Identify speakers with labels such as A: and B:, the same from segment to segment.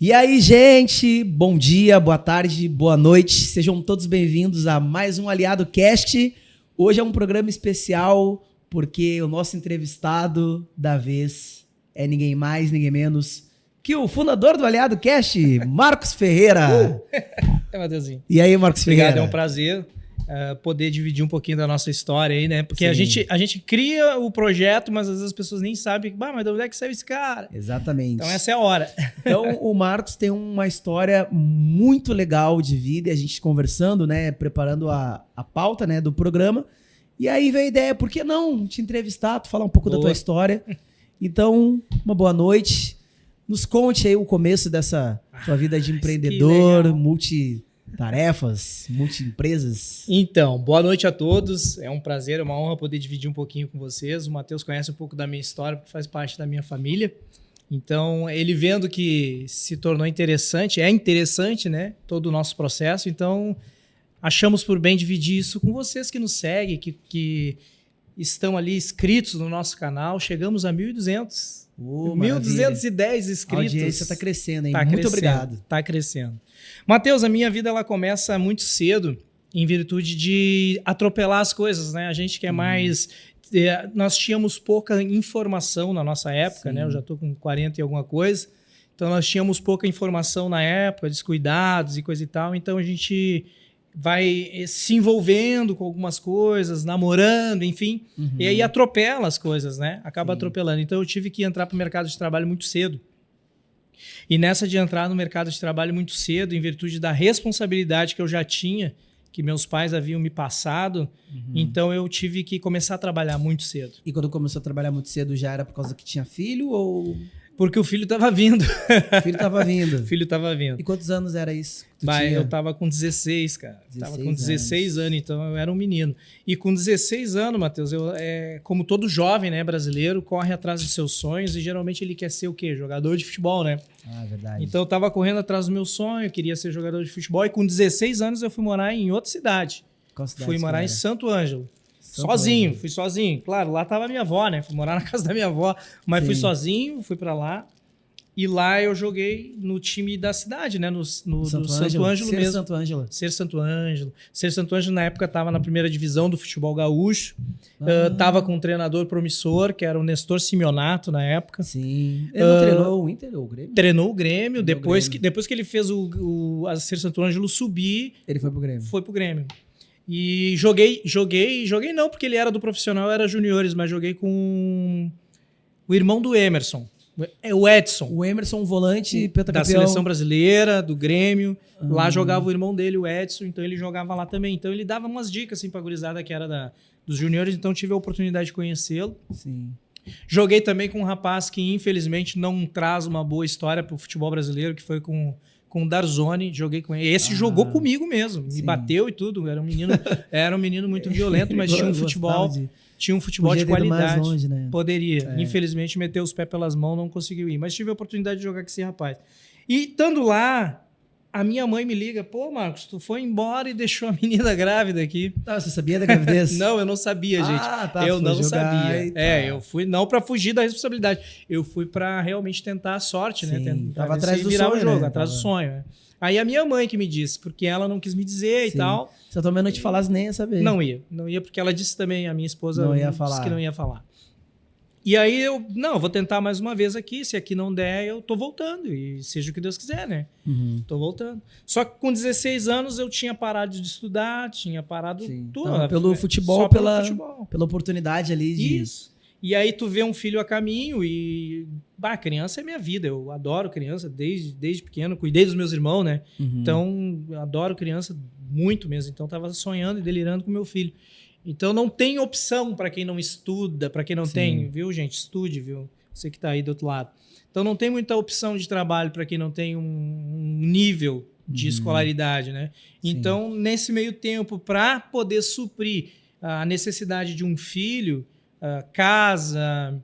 A: E aí, gente, bom dia, boa tarde, boa noite. Sejam todos bem-vindos a mais um Aliado Cast. Hoje é um programa especial porque o nosso entrevistado da vez é ninguém mais, ninguém menos que o fundador do Aliado Cast, Marcos Ferreira.
B: É, Mateuzinho.
A: E aí, Marcos Ferreira?
B: Obrigado, é um prazer poder dividir um pouquinho da nossa história aí, né? Porque a gente cria o projeto, mas às vezes as pessoas nem sabem, mas de onde é que saiu esse cara?
A: Exatamente.
B: Então essa é a hora.
A: Então o Marcos tem uma história muito legal de vida e a gente conversando, né, preparando a pauta, né, do programa. E aí veio a ideia, por que não te entrevistar, tu falar um pouco da tua história? Então, uma boa noite. Nos conte aí o começo dessa tua vida de empreendedor, multitarefas, multiempresas.
B: Então, boa noite a todos. É um prazer, é uma honra poder dividir um pouquinho com vocês. O Matheus conhece um pouco da minha história, porque faz parte da minha família. Então, ele vendo que se tornou interessante, é interessante, né? Todo o nosso processo. Então, achamos por bem dividir isso com vocês que nos seguem, que estão ali inscritos no nosso canal. Chegamos a 1.200. 1.210 inscritos.
A: A audiência está crescendo, hein?
B: Tá
A: Muito
B: crescendo,
A: obrigado.
B: Está crescendo. Matheus, a minha vida ela começa muito cedo em virtude de atropelar as coisas, né? A gente quer mais... Nós tínhamos pouca informação na nossa época, né? Eu já estou com 40 e alguma coisa. Então, nós tínhamos pouca informação na época, descuidados e coisa e tal. Então, a gente vai se envolvendo com algumas coisas, namorando, enfim, e aí atropela as coisas, né? Acaba atropelando. Então, eu tive que entrar para o mercado de trabalho muito cedo. E nessa de entrar no mercado de trabalho muito cedo, em virtude da responsabilidade que eu já tinha, que meus pais haviam me passado, então eu tive que começar a trabalhar muito cedo.
A: E quando começou a trabalhar muito cedo, já era por causa que tinha filho ou...
B: Porque o filho estava vindo.
A: O filho estava vindo.
B: O filho estava vindo.
A: E quantos anos era isso?
B: Eu tava com 16, cara. Tava com 16 anos, então eu era um menino. E com 16 anos, Matheus, como todo jovem, né, brasileiro, corre atrás dos seus sonhos e geralmente ele quer ser o quê? Jogador de futebol, né?
A: Ah, verdade.
B: Então eu tava correndo atrás do meu sonho, queria ser jogador de futebol e com 16 anos eu fui morar em outra cidade.
A: Qual cidade?
B: Fui morar em Santo Ângelo. Sozinho, fui sozinho. Claro, lá tava minha avó, né? Fui morar na casa da minha avó, mas fui sozinho, fui pra lá. E lá eu joguei no time da cidade, né? No Santo Ângelo mesmo.
A: Santo Ângelo.
B: Ser Santo Ângelo. Ser Santo Ângelo, na época, estava na primeira divisão do futebol gaúcho. Tava com um treinador promissor, que era o Nestor Simeonato, na época.
A: Sim. Ele não treinou o Inter ou o Grêmio?
B: Treinou o Grêmio. Depois que ele fez a Ser Santo Ângelo subir...
A: Ele foi pro Grêmio.
B: Foi pro Grêmio. E joguei não, porque ele era do profissional, era juniores, mas joguei com o irmão do Emerson. O Edson.
A: O Emerson, volante, pentacampeão.
B: Da seleção brasileira, do Grêmio. Lá jogava o irmão dele, o Edson, então ele jogava lá também. Então ele dava umas dicas assim, pra gurizada que era dos juniores, então tive a oportunidade de conhecê-lo.
A: Sim.
B: Joguei também com um rapaz que infelizmente não traz uma boa história pro futebol brasileiro, que foi com o Darzoni, joguei com ele. Esse jogou comigo mesmo, me bateu e tudo. Era um menino muito violento, mas tinha um futebol... Tinha um futebol de qualidade.
A: Mais longe, né?
B: Poderia. Infelizmente, meteu os pés pelas mãos, não conseguiu ir. Mas tive a oportunidade de jogar com esse rapaz. E estando lá, a minha mãe me liga, pô, Marcos, tu foi embora e deixou a menina grávida aqui.
A: Ah, você sabia da gravidez?
B: Não, eu não sabia, gente.
A: Tá,
B: eu não sabia.
A: Tá.
B: Eu fui não para fugir da responsabilidade. Eu fui para realmente tentar a sorte, né?
A: Tava atrás do
B: virar
A: sonho,
B: o jogo,
A: né?
B: atrás do sonho. Né? Aí a minha mãe que me disse, porque ela não quis me dizer e tal.
A: Se a tua mãe não te falasse, nem ia saber.
B: Não ia porque ela disse também, a minha esposa
A: não ia
B: disse
A: falar.
B: que não ia falar. E aí eu vou tentar mais uma vez aqui, se aqui não der, eu tô voltando, e seja o que Deus quiser, né? Tô voltando. Só que com 16 anos eu tinha parado de estudar, tinha parado tudo.
A: Então, pelo futebol, pela oportunidade ali de...
B: Isso. E aí tu vê um filho a caminho e... criança é minha vida, eu adoro criança desde pequeno, cuidei dos meus irmãos, né? Então, eu adoro criança muito mesmo. Então, eu tava sonhando e delirando com meu filho. Então, não tem opção para quem não estuda, para quem não tem, viu, gente? Estude, viu? Você que tá aí do outro lado. Então, não tem muita opção de trabalho para quem não tem um nível de escolaridade, né? Então, nesse meio tempo, para poder suprir a necessidade de um filho... casa,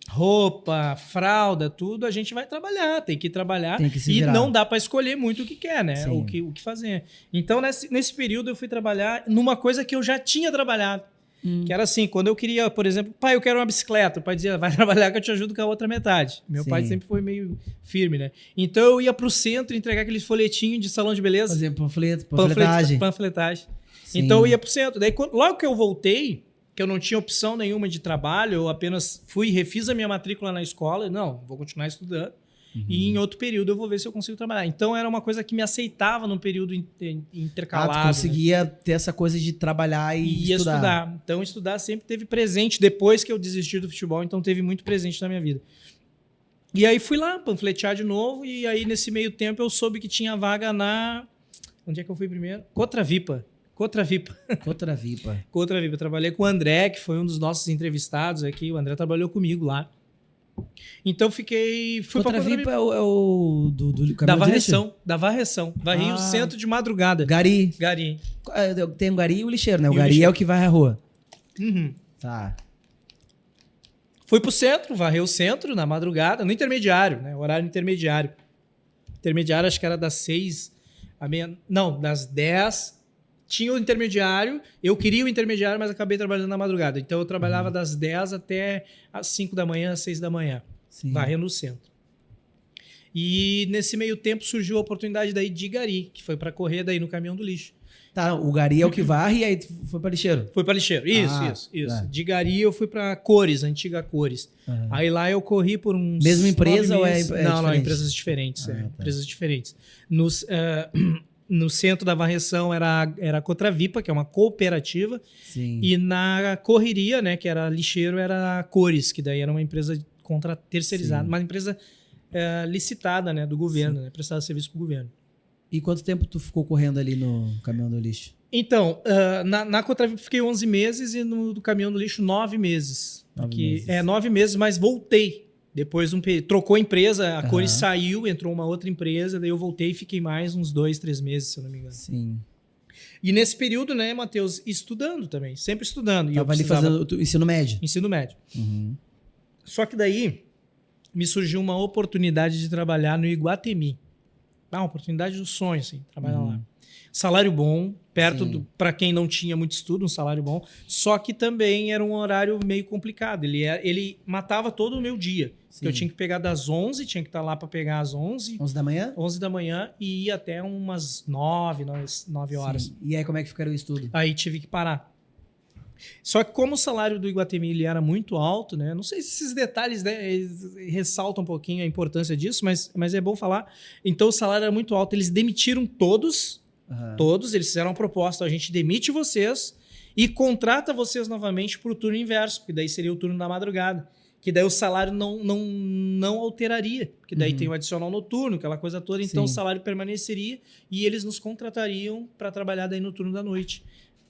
B: roupa, fralda, tudo, a gente vai trabalhar, tem que trabalhar e não dá para escolher muito o que quer, né? O que fazer. Então, nesse período eu fui trabalhar numa coisa que eu já tinha trabalhado. Que era assim, quando eu queria, por exemplo, pai, eu quero uma bicicleta. O pai dizia, vai trabalhar que eu te ajudo com a outra metade. Meu pai sempre foi meio firme, né? Então eu ia pro centro entregar aqueles folhetinhos de salão de beleza.
A: Fazer panfletagem.
B: Panfletagem.
A: Sim.
B: Então eu ia pro centro. Daí logo que eu voltei, que eu não tinha opção nenhuma de trabalho, eu apenas fui e refiz a minha matrícula na escola. Não, vou continuar estudando. E em outro período eu vou ver se eu consigo trabalhar. Então era uma coisa que me aceitava num período intercalado.
A: Tu conseguia ter essa coisa de trabalhar e estudar.
B: Então estudar sempre teve presente. Depois que eu desisti do futebol, então teve muito presente na minha vida. E aí fui lá panfletear de novo. E aí nesse meio tempo eu soube que tinha vaga na... Onde é que eu fui primeiro? Cotravipa. Eu trabalhei com o André, que foi um dos nossos entrevistados aqui. O André trabalhou comigo lá. Então fui para
A: Cotravipa é o do
B: da varreção. Varri o centro de madrugada.
A: Gari. Tem o Gari e o lixeiro, né? O Gari é o que varre a rua. Tá.
B: Fui pro centro, varrei o centro na madrugada, no intermediário, né? Horário intermediário. Intermediário acho que era das 6 à meia... Não, das 10... Tinha o intermediário, eu queria o intermediário, mas acabei trabalhando na madrugada. Então eu trabalhava das 10 até as 5 da manhã, 6 da manhã, varrendo o centro. E nesse meio tempo surgiu a oportunidade daí de Gari, que foi para correr daí no caminhão do lixo.
A: Tá, o Gari é o que varre e aí foi para lixeiro?
B: Foi para lixeiro, isso. Tá. De Gari eu fui para Cores, antiga Cores. Aí lá eu corri por uns...
A: Mesma empresa ou é
B: Não, empresas diferentes. Empresas diferentes. No centro da varreção era a Cotravipa, que é uma cooperativa.
A: Sim.
B: E na correria, né, que era lixeiro, era a Cores, que daí era uma empresa terceirizada, uma empresa licitada, né, do governo, né, prestava serviço para o governo.
A: E quanto tempo tu ficou correndo ali no caminhão do lixo?
B: Então, na Cotravipa fiquei 11 meses e no caminhão do lixo 9 meses. 9 meses, mas voltei. Depois trocou a empresa, a Cores saiu, entrou uma outra empresa, daí eu voltei e fiquei mais uns 2, 3 meses, se eu não me engano.
A: Sim.
B: E nesse período, né, Matheus, estudando também, sempre estudando.
A: Tava ali fazendo ensino médio?
B: Ensino médio. Só que daí me surgiu uma oportunidade de trabalhar no Iguatemi. Uma oportunidade do sonho, assim, trabalhar lá. Salário bom, para quem não tinha muito estudo, um salário bom. Só que também era um horário meio complicado. Ele matava todo o meu dia. Eu tinha que pegar das 11, tinha que estar lá para pegar às 11.
A: 11 da manhã?
B: 11 da manhã e ia até umas 9 horas.
A: Sim. E aí como é que ficaria o estudo?
B: Aí tive que parar. Só que como o salário do Iguatemi ele era muito alto, né? Não sei se esses detalhes, né, ressaltam um pouquinho a importância disso, mas é bom falar. Então o salário era muito alto. Eles demitiram todos. Todos, eles fizeram uma proposta, a gente demite vocês e contrata vocês novamente para o turno inverso, porque daí seria o turno da madrugada, que daí o salário não alteraria, porque daí tem o adicional noturno, aquela coisa toda, então o salário permaneceria e eles nos contratariam para trabalhar daí no turno da noite.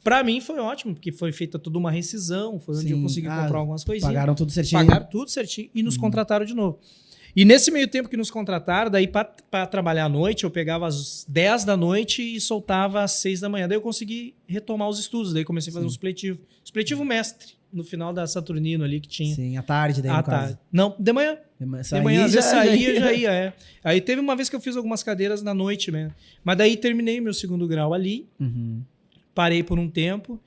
B: Para mim foi ótimo, porque foi feita toda uma rescisão, foi onde eu consegui comprar algumas coisinhas.
A: Pagaram tudo certinho.
B: Pagaram tudo certinho e nos contrataram de novo. E nesse meio tempo que nos contrataram, daí para trabalhar à noite, eu pegava às 10 da noite e soltava às 6 da manhã. Daí eu consegui retomar os estudos, daí comecei a fazer um supletivo. Supletivo mestre, no final da Saturnino ali que tinha.
A: Sim, à tarde daí,
B: no caso. Não, de manhã. De manhã, às vezes já ia. Aí teve uma vez que eu fiz algumas cadeiras na noite, né? Mas daí terminei meu segundo grau ali, parei por um tempo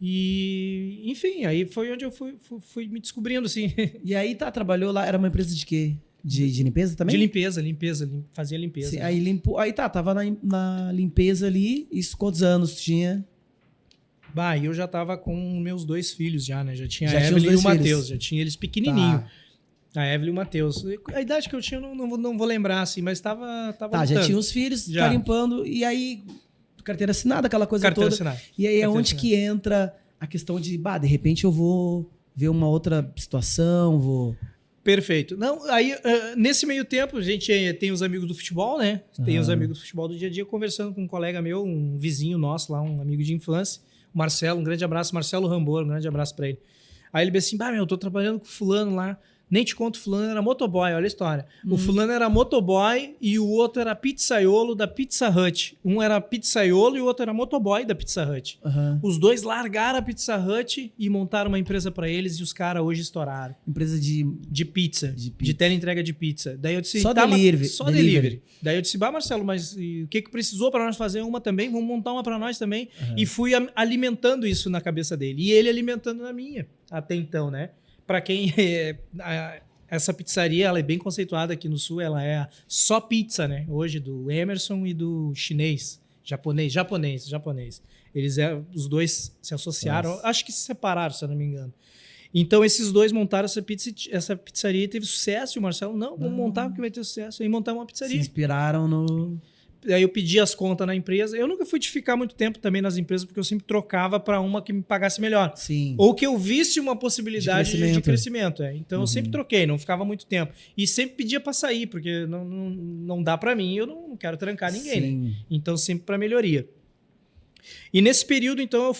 B: e, enfim, aí foi onde eu fui me descobrindo, assim.
A: E aí trabalhou lá, era uma empresa de quê? De limpeza também?
B: De limpeza, fazia limpeza.
A: Sim, aí tava na limpeza ali, isso quantos anos tinha?
B: Eu já tava com meus 2 filhos já, né? Já tinha a Evelyn e o Matheus, já tinha eles pequenininho. A Evelyn e o Matheus. A idade que eu tinha, eu não vou lembrar, assim, mas tava
A: já tinha os filhos, já limpando, e aí carteira assinada, aquela coisa toda. Assinada. E aí é onde que entra a questão de, de repente eu vou ver uma outra situação,
B: Perfeito. Não, aí, nesse meio tempo, a gente tem os amigos do futebol, né? Tem os amigos do futebol do dia a dia, conversando com um colega meu, um vizinho nosso lá, um amigo de infância, o Marcelo, um grande abraço, Marcelo Rambor, um grande abraço pra ele. Aí ele disse assim, eu tô trabalhando com fulano lá, Nem te conto, o fulano era motoboy, olha a história. O fulano era motoboy e o outro era pizzaiolo da Pizza Hut. Um era pizzaiolo e o outro era motoboy da Pizza Hut.
A: Aham.
B: Os dois largaram a Pizza Hut e montaram uma empresa pra eles e os caras hoje estouraram.
A: Empresa de...
B: De pizza,
A: De
B: de
A: pizza.
B: teleentrega de pizza. Daí eu disse,
A: Só
B: mas
A: delivery,
B: só
A: delivery.
B: delivery. Daí eu disse, Marcelo, mas e o que precisou pra nós fazer uma também? Vamos montar uma pra nós também. E fui alimentando isso na cabeça dele. E ele alimentando na minha, até então, né? Pra quem... essa pizzaria, ela é bem conceituada aqui no Sul, ela é só pizza, né? Hoje, do Emerson e do chinês. Japonês. Eles, os dois se associaram,
A: Nossa.
B: acho que se separaram, se eu não me engano. Então, esses dois montaram essa pizzaria e teve sucesso. E o Marcelo, não, vamos montar porque vai ter sucesso. Aí montamos uma
A: Se
B: pizzaria.
A: inspiraram no...
B: Aí eu pedi as contas na empresa. Eu nunca fui de ficar muito tempo também nas empresas, porque eu sempre trocava para uma que me pagasse melhor.
A: Sim.
B: Ou que eu visse uma possibilidade de crescimento. Então eu sempre troquei, não ficava muito tempo. E sempre pedia para sair, porque não dá para mim, eu não quero trancar ninguém. Né?
A: Sim.
B: Então sempre para melhoria. E nesse período, então,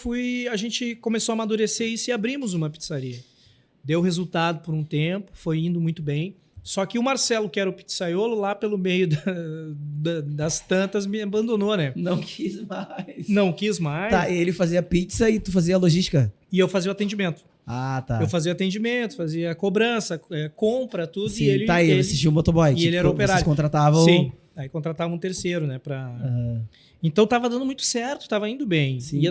B: a gente começou a amadurecer isso e abrimos uma pizzaria. Deu resultado por um tempo, foi indo muito bem. Só que o Marcelo, que era o pizzaiolo, lá pelo meio das tantas, me abandonou, né?
A: Não quis mais.
B: Não quis mais.
A: Tá, ele fazia pizza e tu fazia a logística?
B: E eu fazia o atendimento.
A: Ah, tá.
B: Eu fazia atendimento, fazia cobrança, compra, tudo.
A: Sim,
B: e ele,
A: tá, ele assistiu o motoboy.
B: E ele era operário.
A: Vocês contratavam...
B: Sim, aí contratava um terceiro, né? Então tava dando muito certo, tava indo bem.
A: Sim.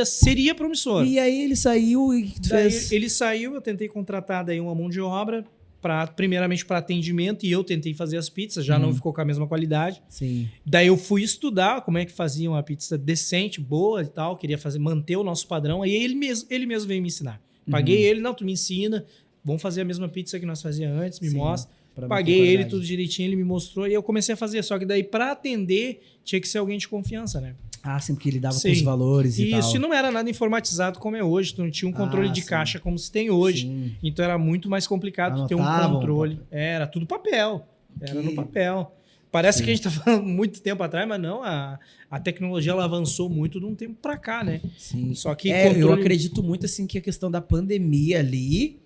B: Seria promissor.
A: E aí ele saiu e tu
B: Daí
A: fez...
B: ele saiu, eu tentei contratar daí uma mão de obra, primeiramente para atendimento, e eu tentei fazer as pizzas, já não ficou com a mesma qualidade.
A: Sim.
B: Daí eu fui estudar como é que fazia uma pizza decente, boa e tal, queria manter o nosso padrão, aí ele mesmo veio me ensinar. Paguei ele, não, tu me ensina, vamos fazer a mesma pizza que nós fazíamos antes, me
A: Sim,
B: mostra.
A: pra
B: Paguei
A: manter
B: ele
A: qualidade.
B: tudo direitinho, ele me mostrou e eu comecei a fazer. Só que daí para atender tinha que ser alguém de confiança, né?
A: Ah, sim, porque ele dava com
B: Sim.
A: os valores e tal.
B: Isso, e não era nada informatizado como é hoje, tu não tinha um controle de
A: sim.
B: caixa como se tem hoje.
A: Sim.
B: Então era muito mais complicado tu ter um
A: Anotavam,
B: controle. Era tudo papel. Era
A: Que-
B: no papel. Parece
A: Sim.
B: que a gente tá falando muito tempo atrás, mas não, a tecnologia ela avançou muito de um tempo para cá, né?
A: Sim.
B: Só que
A: Eu acredito muito assim que a questão da pandemia ali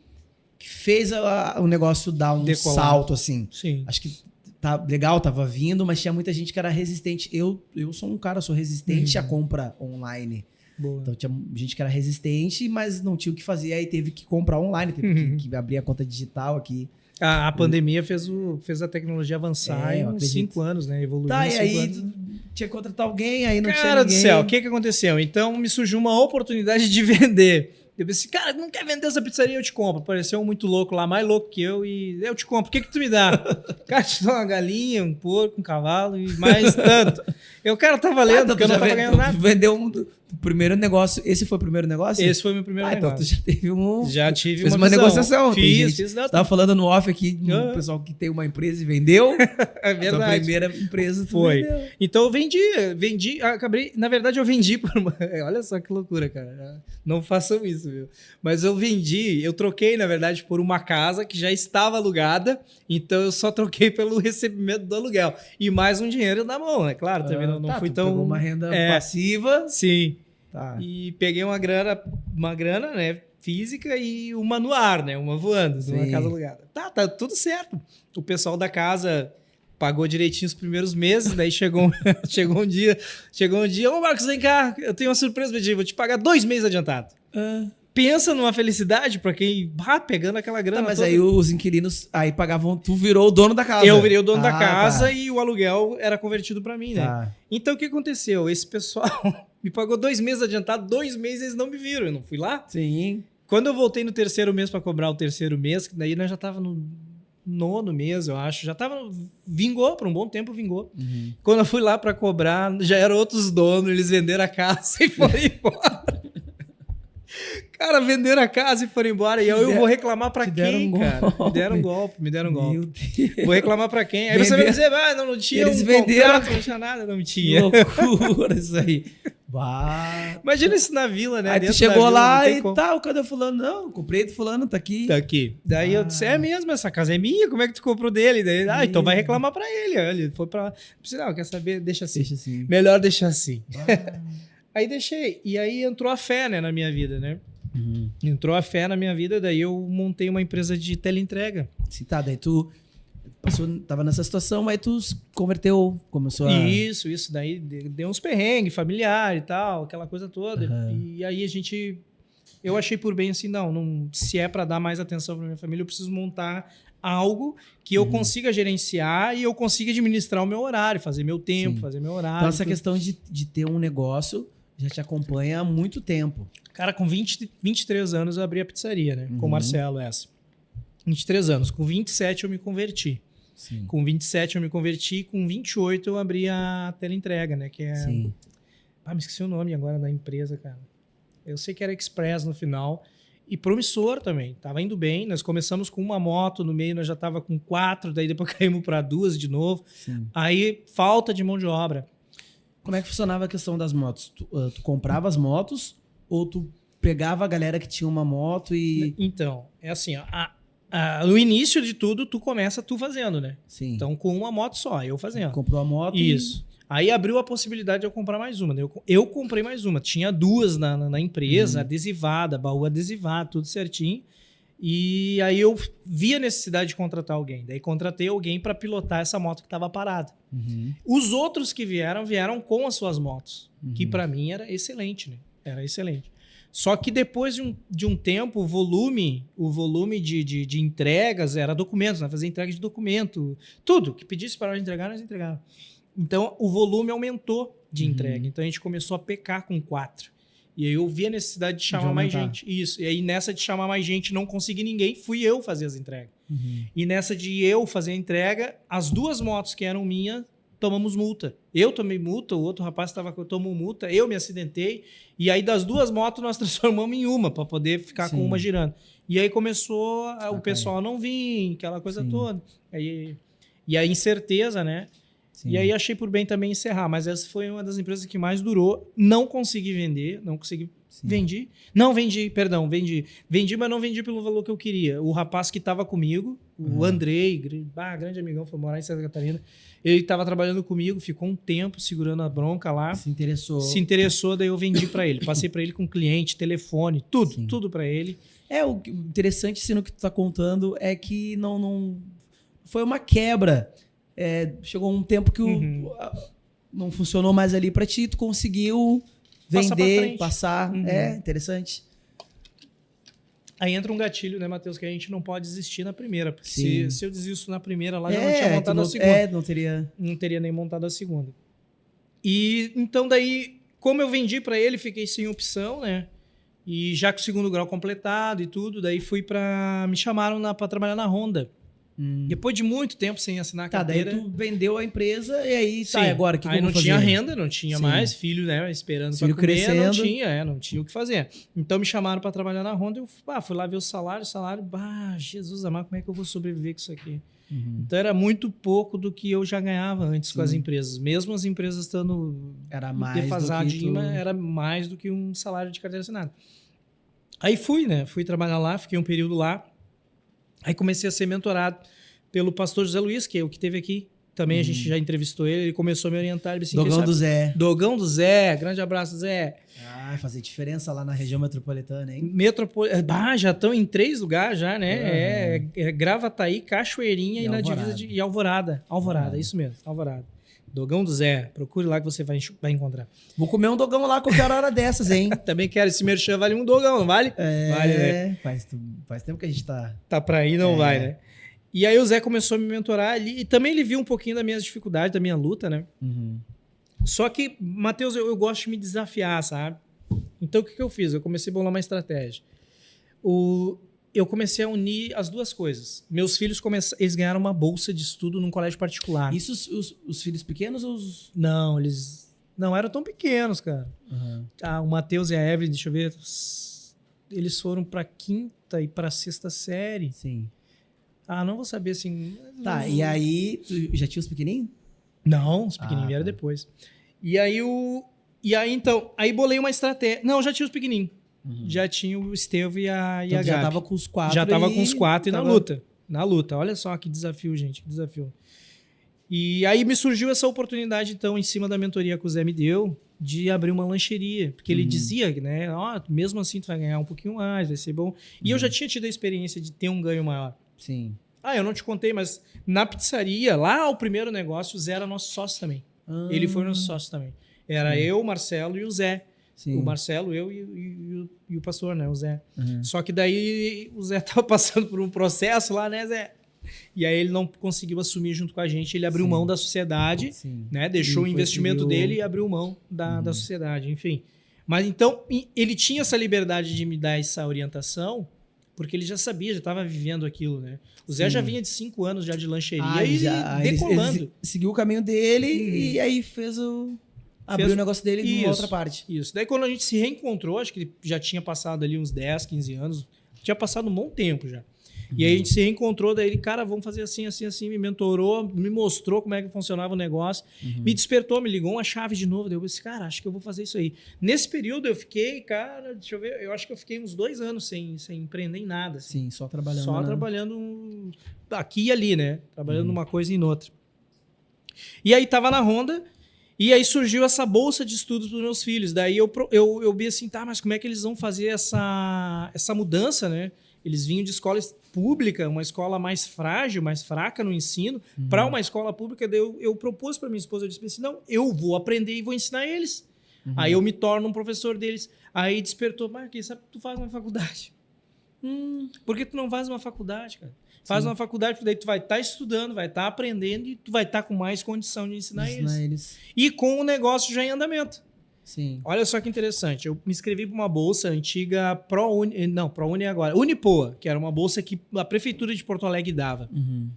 A: que fez o negócio dar um
B: Decolar.
A: salto assim.
B: Sim.
A: Acho que tá legal, tava vindo, mas tinha muita gente que era resistente. Eu sou um cara, sou resistente à compra online.
B: Boa.
A: Então tinha gente que era resistente, mas não tinha o que fazer, aí teve que comprar online, teve que abrir a conta digital aqui.
B: A pandemia fez a tecnologia avançar
A: É,
B: em
A: eu
B: uns
A: acredito.
B: 5 anos, né? Evoluiu
A: Tá,
B: em
A: e
B: 5
A: aí
B: anos.
A: tinha que contratar alguém, aí não tinha
B: Cara do
A: ninguém.
B: céu, o que aconteceu? Então me surgiu uma oportunidade de vender. Eu pensei, cara, não quer vender essa pizzaria? Eu te compro. Apareceu um muito louco lá, mais louco que eu, e eu te compro. O que tu me dá? Cara, te dou uma galinha, um porco, um cavalo e mais tanto. Eu, cara, tá valendo, porque eu não tava ganhando nada.
A: Vendeu o primeiro negócio. Esse foi o primeiro negócio?
B: Esse foi o meu primeiro
A: Então tu
B: negócio.
A: já teve
B: Já tive
A: fez
B: uma
A: uma
B: visão.
A: negociação. Tem gente-
B: Fiz. Não,
A: Você tava falando no off aqui,
B: Ah.
A: do pessoal que tem uma empresa e vendeu.
B: é
A: A tua
B: verdade.
A: primeira empresa tu
B: Foi.
A: vendeu.
B: Então eu vendi, acabei, na verdade eu vendi por uma, olha só que loucura, cara. Não façam isso, viu? Mas eu troquei, na verdade, por uma casa que já estava alugada, então eu só troquei pelo recebimento do aluguel. E mais um dinheiro na mão, né? Claro, também não
A: Tá,
B: fui
A: tu
B: tão...
A: pegou uma renda
B: É.
A: passiva.
B: Sim.
A: Tá.
B: E peguei uma grana, né, física e uma no ar, né, uma voando, numa
A: Sim.
B: casa alugada. Tá tudo certo. O pessoal da casa pagou direitinho os primeiros meses, daí chegou um dia, ô Marcos, vem cá, eu tenho uma surpresa pra ti, vou te pagar 2 meses adiantado. Pensa numa felicidade pra quem, pegando aquela grana
A: Tá, mas
B: toda.
A: aí os inquilinos aí pagavam, tu virou o dono da casa.
B: Eu virei o dono da
A: Ah,
B: casa
A: tá.
B: e o aluguel era convertido pra mim, né?
A: Tá.
B: Então o que aconteceu? Esse pessoal me pagou 2 meses adiantado, 2 meses eles não me viram, eu não fui lá.
A: Sim.
B: Quando eu voltei no terceiro mês para cobrar o terceiro mês, que daí nós já tava no 9º mês, eu acho, vingou, por um bom tempo vingou.
A: Uhum.
B: Quando eu fui lá para cobrar, já eram outros donos, eles venderam a casa e foram embora. Cara, venderam a casa e foram embora. E eu vou reclamar pra
A: te deram
B: quem,
A: um
B: cara?
A: golpe.
B: Me deram um golpe.
A: Meu Deus.
B: Vou reclamar pra quem? Aí você vai dizer, não tinha
A: Eles
B: um
A: venderam-
B: contrato, não tinha nada, não
A: Que
B: tinha.
A: loucura isso aí. Bah.
B: Imagina isso na vila, né?
A: Aí tu
B: Dentro da
A: chegou
B: vila,
A: lá
B: não tem
A: e
B: como.
A: tal, cadê o fulano? Não, comprei do fulano, tá aqui.
B: Tá aqui. Daí eu disse, é mesmo, essa casa é minha, como é que tu comprou dele? Daí, então vai reclamar pra ele. Olha, ele foi pra lá. Não, quer saber? Deixa assim.
A: Deixa assim.
B: Melhor deixar assim.
A: Ah.
B: Aí deixei. E aí entrou a fé, né, na minha vida, né? Entrou a fé na minha vida, daí eu montei uma empresa de teleentrega.
A: Sim, tá, daí tu tava nessa situação, aí tu se converteu, começou a...
B: Isso, daí deu uns perrengues familiar e tal, aquela coisa toda. E aí eu achei por bem assim, não se é para dar mais atenção para minha família, eu preciso montar algo que eu consiga gerenciar e eu consiga administrar o meu horário, fazer meu tempo, fazer meu horário.
A: Então essa questão de ter um negócio já te acompanha há muito tempo.
B: Cara, com 23 anos eu abri a pizzaria, né? Com o Marcelo, 23 anos. Com 27 eu me converti.
A: Sim.
B: Com 27 eu me converti, com 28 eu abri a teleentrega, né? Que é...
A: Sim.
B: me esqueci o nome agora da empresa, cara. Eu sei que era Express no final. E promissor também. Tava indo bem. Nós começamos com uma moto, no meio nós já tava com 4, daí depois caímos para 2 de novo.
A: Sim.
B: Aí, falta de mão de obra.
A: Como é que funcionava a questão das motos? Tu comprava as motos ou tu pegava a galera que tinha uma moto e...
B: Então, é assim, ó, no início de tudo, tu começa tu fazendo, né?
A: Sim.
B: Então, com uma moto só, eu fazendo.
A: Comprou a moto
B: Isso. Aí abriu a possibilidade de eu comprar mais uma. Eu comprei mais uma. Tinha 2 na empresa, adesivada, baú adesivado, tudo certinho. E aí eu vi a necessidade de contratar alguém. Daí contratei alguém para pilotar essa moto que estava parada. Os outros que vieram com as suas motos, que para mim era excelente, né? Era excelente. Só que depois de um tempo, o volume de entregas era documentos, né? Fazer entrega de documento, tudo que pedisse para nós entregar, nós entregávamos. Então, o volume aumentou de entrega. Então, a gente começou a pecar com 4. E aí eu vi a necessidade de chamar mais gente. Isso. E aí, nessa de chamar mais gente, não consegui ninguém, fui eu fazer as entregas. E nessa de eu fazer a entrega, as 2 motos que eram minhas, tomamos multa. Eu tomei multa, o outro rapaz tomou multa, eu me acidentei. E aí, das 2 motos, nós transformamos em uma, para poder ficar com uma girando. E aí começou o pessoal não vir, aquela coisa toda. E a incerteza, né? Sim. E aí achei por bem também encerrar, mas essa foi uma das empresas que mais durou. Não consegui vender, Vendi, mas não vendi pelo valor que eu queria. O rapaz que estava comigo, o Andrei, grande amigão, foi morar em Santa Catarina, ele estava trabalhando comigo, ficou um tempo segurando a bronca lá.
A: Se interessou,
B: daí eu vendi para ele. Passei para ele com cliente, telefone, tudo para ele.
A: O interessante, assim, no que tu tá contando é que não foi uma quebra. Chegou um tempo que não funcionou mais ali para ti, tu conseguiu vender, passar. Interessante.
B: Aí entra um gatilho, né, Matheus, que a gente não pode desistir na primeira. Porque se eu desisto na primeira, lá já não tinha montado a segunda. Não teria nem montado a segunda. E então daí, como eu vendi para ele, fiquei sem opção, né? E já com o 2º grau completado e tudo, daí me chamaram para trabalhar na Honda. Depois de muito tempo sem assinar a carteira.
A: Daí tu vendeu a empresa e aí, agora o que
B: aí
A: eu vou fazer?
B: Tinha renda, não tinha mais, filho, né, esperando para comer,
A: crescendo.
B: Não tinha o que fazer. Então me chamaram para trabalhar na Honda, eu fui lá ver o salário, Jesus amado, como é que eu vou sobreviver com isso aqui? Então era muito pouco do que eu já ganhava antes com as empresas. Mesmo as empresas estando defassadinha, era mais do que um salário de carteira assinada. Aí fui trabalhar lá, fiquei um período lá. Aí comecei a ser mentorado pelo pastor José Luiz, que é o que teve aqui. Também a gente já entrevistou ele começou a me orientar. Ele disse,
A: Dogão do Zé.
B: Dogão do Zé, grande abraço, Zé.
A: Fazer diferença lá na região metropolitana, hein?
B: Já estão em 3 lugares já, né? Gravataí, Cachoeirinha e na divisa de Alvorada. Alvorada, isso mesmo, Alvorada. Dogão do Zé, procure lá que você vai encontrar.
A: Vou comer um dogão lá qualquer hora dessas, hein?
B: Também quero, esse merchan vale um dogão, não vale? Vale, né?
A: Faz tempo que a gente tá...
B: Tá pra ir, não vai, né? E aí o Zé começou a me mentorar ali, e também ele viu um pouquinho das minhas dificuldades, da minha luta, né? Só que, Matheus, eu gosto de me desafiar, sabe? Então o que eu fiz? Eu comecei a bolar uma estratégia. Eu comecei a unir as 2 coisas. Meus filhos eles ganharam uma bolsa de estudo num colégio particular.
A: Isso os filhos pequenos ou os...
B: Não, eles não eram tão pequenos, cara. O Matheus e a Evelyn, deixa eu ver, eles foram para 5ª e para 6ª série.
A: Sim.
B: Não vou saber assim.
A: E aí, tu já tinha os pequenininhos?
B: Não, os pequenininhos vieram depois. E aí então, bolei uma estratégia. Não, já tinha os pequenininhos. Já tinha o Estevão e a Gabi.
A: Já tava com os 4.
B: Já tava com os 4 e na luta. Na luta. Olha só que desafio, gente. Que desafio. E aí me surgiu essa oportunidade, então, em cima da mentoria que o Zé me deu, de abrir uma lancheria. Porque ele dizia, né? Ó, mesmo assim tu vai ganhar um pouquinho mais, vai ser bom. E eu já tinha tido a experiência de ter um ganho maior.
A: Sim.
B: Ah, eu não te contei, mas na pizzaria, lá o primeiro negócio, o Zé era nosso sócio também. Ele foi nosso sócio também. Era eu, o Marcelo e o Zé.
A: Sim.
B: O Marcelo, eu e o pastor, né? O Zé. Só que daí o Zé tava passando por um processo lá, né, Zé? E aí ele não conseguiu assumir junto com a gente, ele abriu mão da sociedade, né? Deixou o investimento dele e abriu mão da sociedade, enfim. Mas então, ele tinha essa liberdade de me dar essa orientação, porque ele já sabia, já estava vivendo aquilo, né? O Zé já vinha de 5 anos já de lancheria e decolando.
A: Ele seguiu o caminho dele e aí abriu o negócio dele em uma outra parte.
B: Isso. Daí quando a gente se reencontrou, acho que ele já tinha passado ali uns 10, 15 anos, tinha passado um bom tempo já. E aí a gente se reencontrou, daí ele, cara, vamos fazer assim, assim, assim, me mentorou, me mostrou como é que funcionava o negócio, me despertou, me ligou uma chave de novo, daí eu disse, cara, acho que eu vou fazer isso aí. Nesse período eu fiquei, cara, deixa eu ver, eu acho que eu fiquei uns 2 anos sem empreender em nada. Assim.
A: Sim, só trabalhando.
B: Só trabalhando aqui e ali, né? Trabalhando numa coisa e em outra. E aí tava na Honda, e aí surgiu essa bolsa de estudos para os meus filhos. Daí eu vi assim, tá, mas como é que eles vão fazer essa mudança, né? Eles vinham de escola pública, uma escola mais frágil, mais fraca no ensino, para uma escola pública. Daí eu propus para minha esposa, eu disse assim, não, eu vou aprender e vou ensinar eles. Aí eu me torno um professor deles. Aí despertou, mas quem sabe tu faz uma faculdade? Por que tu não faz uma faculdade, cara? Faz uma faculdade, porque daí tu vai estar estudando, vai estar aprendendo e tu vai estar com mais condição de ensinar eles. E com o negócio já em andamento.
A: Sim.
B: Olha só que interessante. Eu me inscrevi para uma bolsa antiga ProUni, não, ProUni agora, Unipoa, que era uma bolsa que a Prefeitura de Porto Alegre dava. Me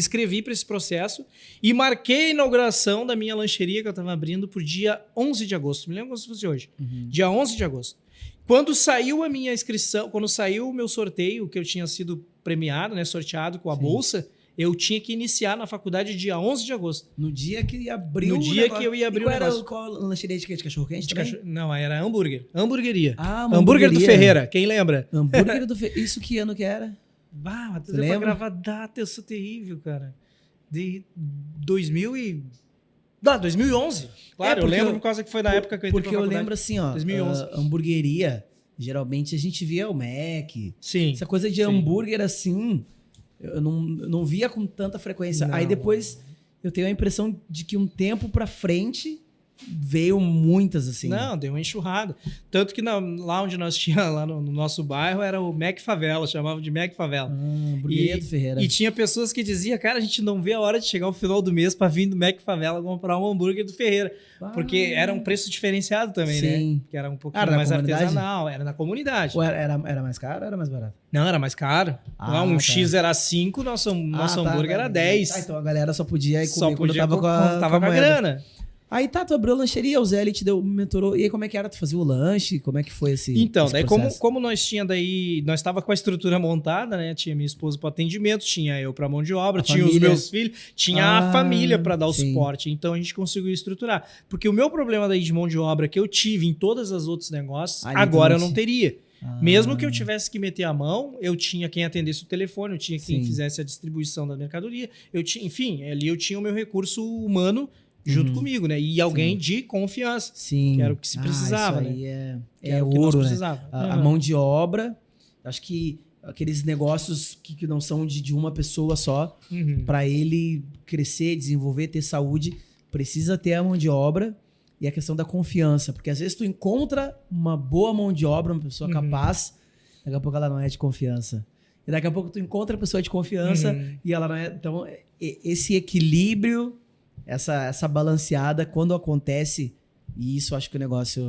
B: inscrevi para esse processo e marquei a inauguração da minha lancheria que eu estava abrindo por dia 11 de agosto. Me lembro como se fosse hoje. Dia 11 de agosto. Quando saiu a minha inscrição, quando saiu o meu sorteio, que eu tinha sido premiado, né, sorteado com a bolsa, eu tinha que iniciar na faculdade dia 11 de agosto.
A: No dia que abriu
B: No dia que eu ia abrir o negócio.
A: Qual lancheria de cachorro-quente também?
B: Não, era hambúrguer. Hamburgueria.
A: Uma
B: hambúrguer do Ferreira, quem lembra?
A: Hambúrguer do Ferreira. Isso que ano que era?
B: Bah, Matheus, é pra gravar data, eu sou terrível, cara. De 2011. Claro, eu lembro por causa que foi na época que eu entrei
A: Porque eu lembro assim, ó,
B: 2011.
A: Hamburgueria, geralmente a gente via o Mac.
B: Sim.
A: Essa coisa de hambúrguer assim, eu não via com tanta frequência. Aí depois eu tenho a impressão de que um tempo pra frente veio muitas, assim.
B: Não, deu uma enxurrada. Tanto que lá onde nós tínhamos, lá no nosso bairro, era o Mac Favela, chamavam de Mac Favela.
A: Hamburgueria do Ferreira.
B: E tinha pessoas que diziam, cara, a gente não vê a hora de chegar ao final do mês para vir do Mac Favela comprar um hambúrguer do Ferreira. Porque era um preço diferenciado também, né? Que era um pouquinho mais artesanal, era na comunidade.
A: Ou era mais caro ou era mais barato?
B: Não, era mais caro. X era 5, nosso hambúrguer era 10.
A: Então a galera só podia ir comer
B: só podia
A: quando tava com a
B: grana.
A: Aí tu abriu a lancheria, o Zé ele te deu, mentorou. E aí como é que era? Tu fazia o lanche? Como é que foi esse
B: Então,
A: esse
B: daí
A: processo?
B: como nós estava com a estrutura montada, né? Tinha minha esposa para atendimento, tinha eu para mão de obra, tinha os meus filhos, tinha a família para dar o suporte. Então a gente conseguiu estruturar. Porque o meu problema daí de mão de obra que eu tive em todos os outros negócios, agora eu não teria. Mesmo que eu tivesse que meter a mão, eu tinha quem atendesse o telefone, eu tinha quem fizesse a distribuição da mercadoria, enfim, ali eu tinha o meu recurso humano junto comigo, né? E alguém de confiança.
A: Sim.
B: Que era o que se precisava,
A: isso aí
B: né?
A: É ouro, né? A mão de obra, acho que aqueles negócios que não são de uma pessoa só, para ele crescer, desenvolver, ter saúde, precisa ter a mão de obra e a questão da confiança. Porque às vezes tu encontra uma boa mão de obra, uma pessoa capaz, daqui a pouco ela não é de confiança. E daqui a pouco tu encontra a pessoa de confiança e ela não é... Então, esse equilíbrio... Essa balanceada, quando acontece, e isso acho que o negócio...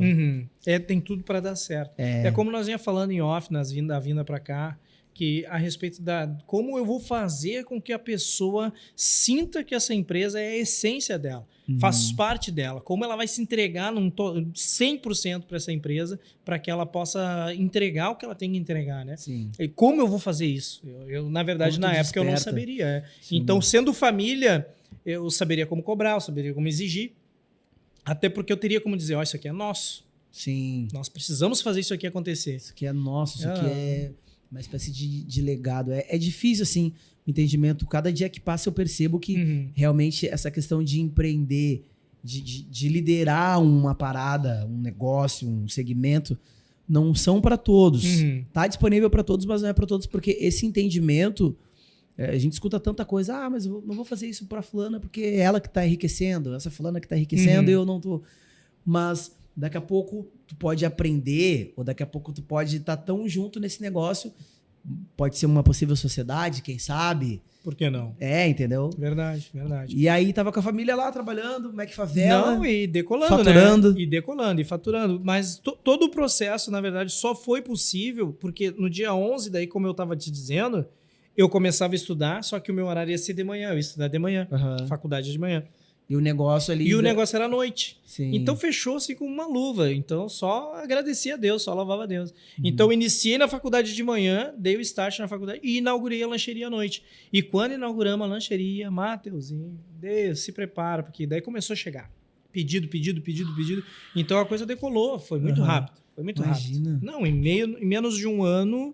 B: Tem tudo para dar certo. É como nós vinha falando em off, na vinda para cá, que a respeito da como eu vou fazer com que a pessoa sinta que essa empresa é a essência dela, faz parte dela, como ela vai se entregar 100% para essa empresa, para que ela possa entregar o que ela tem que entregar, né?
A: Sim.
B: E como eu vou fazer isso? Eu na verdade, na época, eu não saberia. Então, sendo família... eu saberia como cobrar, eu saberia como exigir. Até porque eu teria como dizer, isso aqui é nosso.
A: Sim.
B: Nós precisamos fazer isso aqui acontecer.
A: Isso aqui é nosso, isso aqui uma espécie de legado. É difícil, assim, o entendimento. Cada dia que passa eu percebo que realmente essa questão de empreender, de liderar uma parada, um negócio, um segmento, não são para todos. Tá disponível para todos, mas não é para todos, porque esse entendimento, a gente escuta tanta coisa, mas eu não vou fazer isso para fulana porque é ela que tá enriquecendo, essa fulana que tá enriquecendo e eu não tô. Mas daqui a pouco tu pode aprender, ou daqui a pouco tu pode estar tão junto nesse negócio, pode ser uma possível sociedade, quem sabe?
B: Por que não?
A: Entendeu?
B: Verdade, verdade.
A: E aí tava com a família lá trabalhando, Mac Favela.
B: Não, e decolando,
A: faturando.
B: né? E decolando, e faturando. Mas todo o processo, na verdade, só foi possível porque no dia 11, daí, como eu tava te dizendo, eu começava a estudar, só que o meu horário ia ser de manhã, eu ia estudar de manhã, faculdade de manhã.
A: E o negócio ali...
B: E o negócio era à noite.
A: Sim.
B: Então fechou assim com uma luva. Então só agradecia a Deus, só louvava a Deus. Então iniciei na faculdade de manhã, dei o start na faculdade e inaugurei a lancheria à noite. E quando inauguramos a lancheria, Mateuzinho, Deus, se prepara, porque daí começou a chegar. Pedido. Então a coisa decolou, foi muito rápido. Foi muito
A: Imagina.
B: rápido. Não, em menos de um ano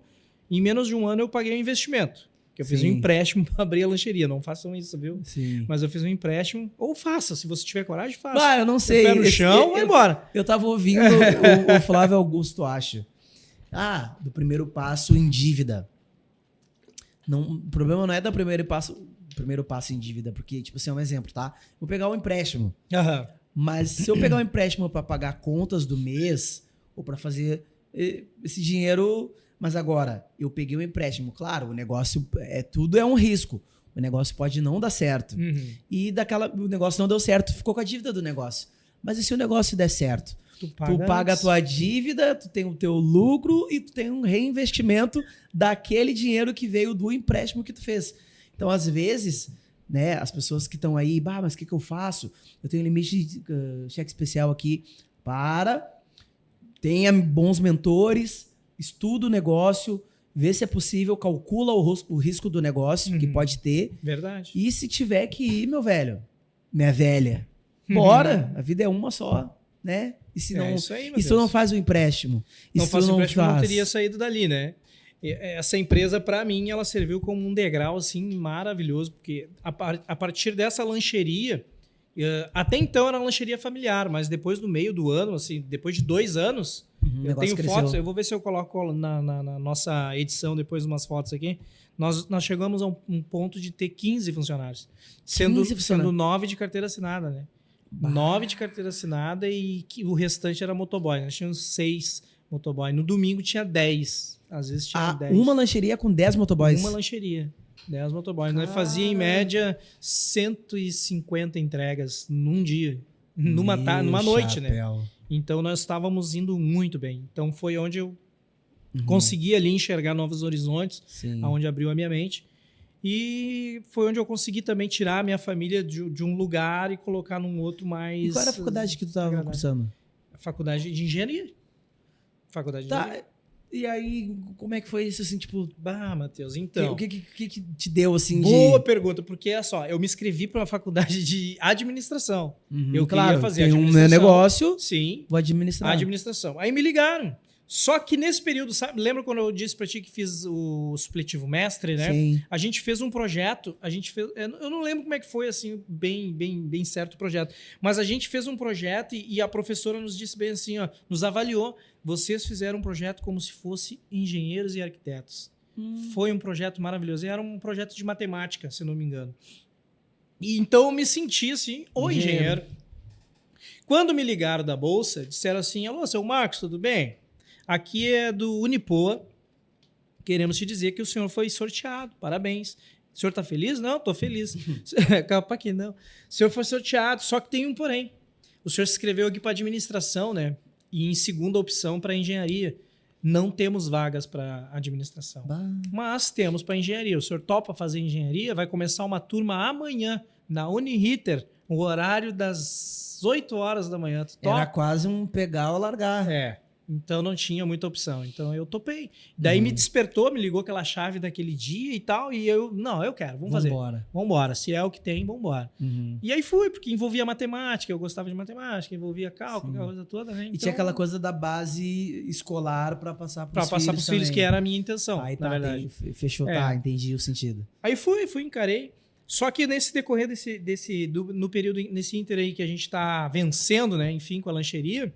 B: eu paguei o investimento. Que eu fiz um empréstimo para abrir a lancheria. Não façam isso, viu?
A: Sim.
B: Mas eu fiz um empréstimo. Ou faça, se você tiver coragem, faça.
A: Eu não sei.
B: Pé no chão, vai embora.
A: Eu tava ouvindo o Flávio Augusto, acho. Do primeiro passo em dívida. Não, o problema não é do primeiro passo em dívida, porque, tipo assim, é um exemplo, tá? Vou pegar um empréstimo. Mas se eu pegar um empréstimo para pagar contas do mês, ou para fazer esse dinheiro... Mas agora, eu peguei um empréstimo. Claro, o negócio tudo é um risco. O negócio pode não dar certo. E o negócio não deu certo, ficou com a dívida do negócio. Mas e se o negócio der certo? Tu paga a tua dívida, tu tem o teu lucro e tu tem um reinvestimento daquele dinheiro que veio do empréstimo que tu fez. Então, às vezes, né, as pessoas que estão aí, mas o que eu faço? Eu tenho limite de cheque especial aqui. Tenha bons mentores, estuda o negócio, vê se é possível, calcula o risco do negócio que pode ter.
B: Verdade.
A: E se tiver que ir, meu velho, minha velha, bora, a vida é uma só, né? E se não,
B: isso aí,
A: e se tu não faz o empréstimo?
B: Não faço o empréstimo, não teria saído dali, né? Essa empresa, para mim, ela serviu como um degrau assim maravilhoso, porque a partir dessa lancheria, até então era uma lancheria familiar, mas depois do meio do ano, assim, depois de 2 anos, eu tenho fotos, eu vou ver se eu coloco na nossa edição depois umas fotos aqui. Nós chegamos a um ponto de ter 15 funcionários, sendo 9 de carteira assinada, né? 9 de carteira assinada e o restante era motoboy. Nós tínhamos 6 motoboy. No domingo tinha 10. Às vezes tinha 10.
A: Uma lancheria com 10 motoboys?
B: Uma lancheria. 10 motoboys. Nós fazia em média 150 entregas num dia. Numa noite, né? Então nós estávamos indo muito bem. Então foi onde eu consegui ali enxergar novos horizontes, onde abriu a minha mente. E foi onde eu consegui também tirar a minha família de um lugar e colocar num outro mais...
A: E qual era a faculdade que tu estava cursando?
B: A faculdade de engenharia. Faculdade de engenharia.
A: E aí, como é que foi isso, assim, tipo...
B: Matheus, então...
A: O que te deu, assim,
B: Boa pergunta, porque, olha só, eu me inscrevi para uma faculdade de administração. Eu queria fazer administração.
A: Um negócio,
B: sim,
A: vou administrar.
B: Administração. Aí me ligaram. Só que nesse período, sabe, lembra quando eu disse para ti que fiz o supletivo mestre, né?
A: Sim.
B: A gente fez um projeto, eu não lembro como é que foi, assim, bem certo o projeto, mas a gente fez um projeto e a professora nos disse bem assim, ó, nos avaliou, vocês fizeram um projeto como se fosse engenheiros e arquitetos. Foi um projeto maravilhoso, e era um projeto de matemática, se não me engano. E então eu me senti assim, o engenheiro. Quando me ligaram da Bolsa, disseram assim, alô, seu Marcos, tudo bem? Aqui é do Unipoa. Queremos te dizer que o senhor foi sorteado. Parabéns. O senhor está feliz? Não, estou feliz. Capaz que não. O senhor foi sorteado, só que tem um porém. O senhor se inscreveu aqui para administração, né? E em segunda opção para engenharia. Não temos vagas para administração. Mas temos para engenharia. O senhor topa fazer engenharia? Vai começar uma turma amanhã na Uniriter, o horário das 8 horas da manhã.
A: Era quase um pegar ou largar.
B: Então não tinha muita opção. Então eu topei. Daí me despertou, me ligou aquela chave daquele dia e tal. E eu, não, eu quero, vamos fazer. Vambora. Se é o que tem, vambora. E aí fui, porque envolvia matemática, eu gostava de matemática, envolvia cálculo, aquela coisa toda, né? Então,
A: e tinha aquela coisa da base escolar para passar para os
B: filhos, que era a minha intenção,
A: aí,
B: na verdade.
A: Fechou, entendi o sentido.
B: Aí fui, encarei. Só que nesse decorrer no período, nesse ínter aí que a gente tá vencendo, né? Enfim, com a lancheria,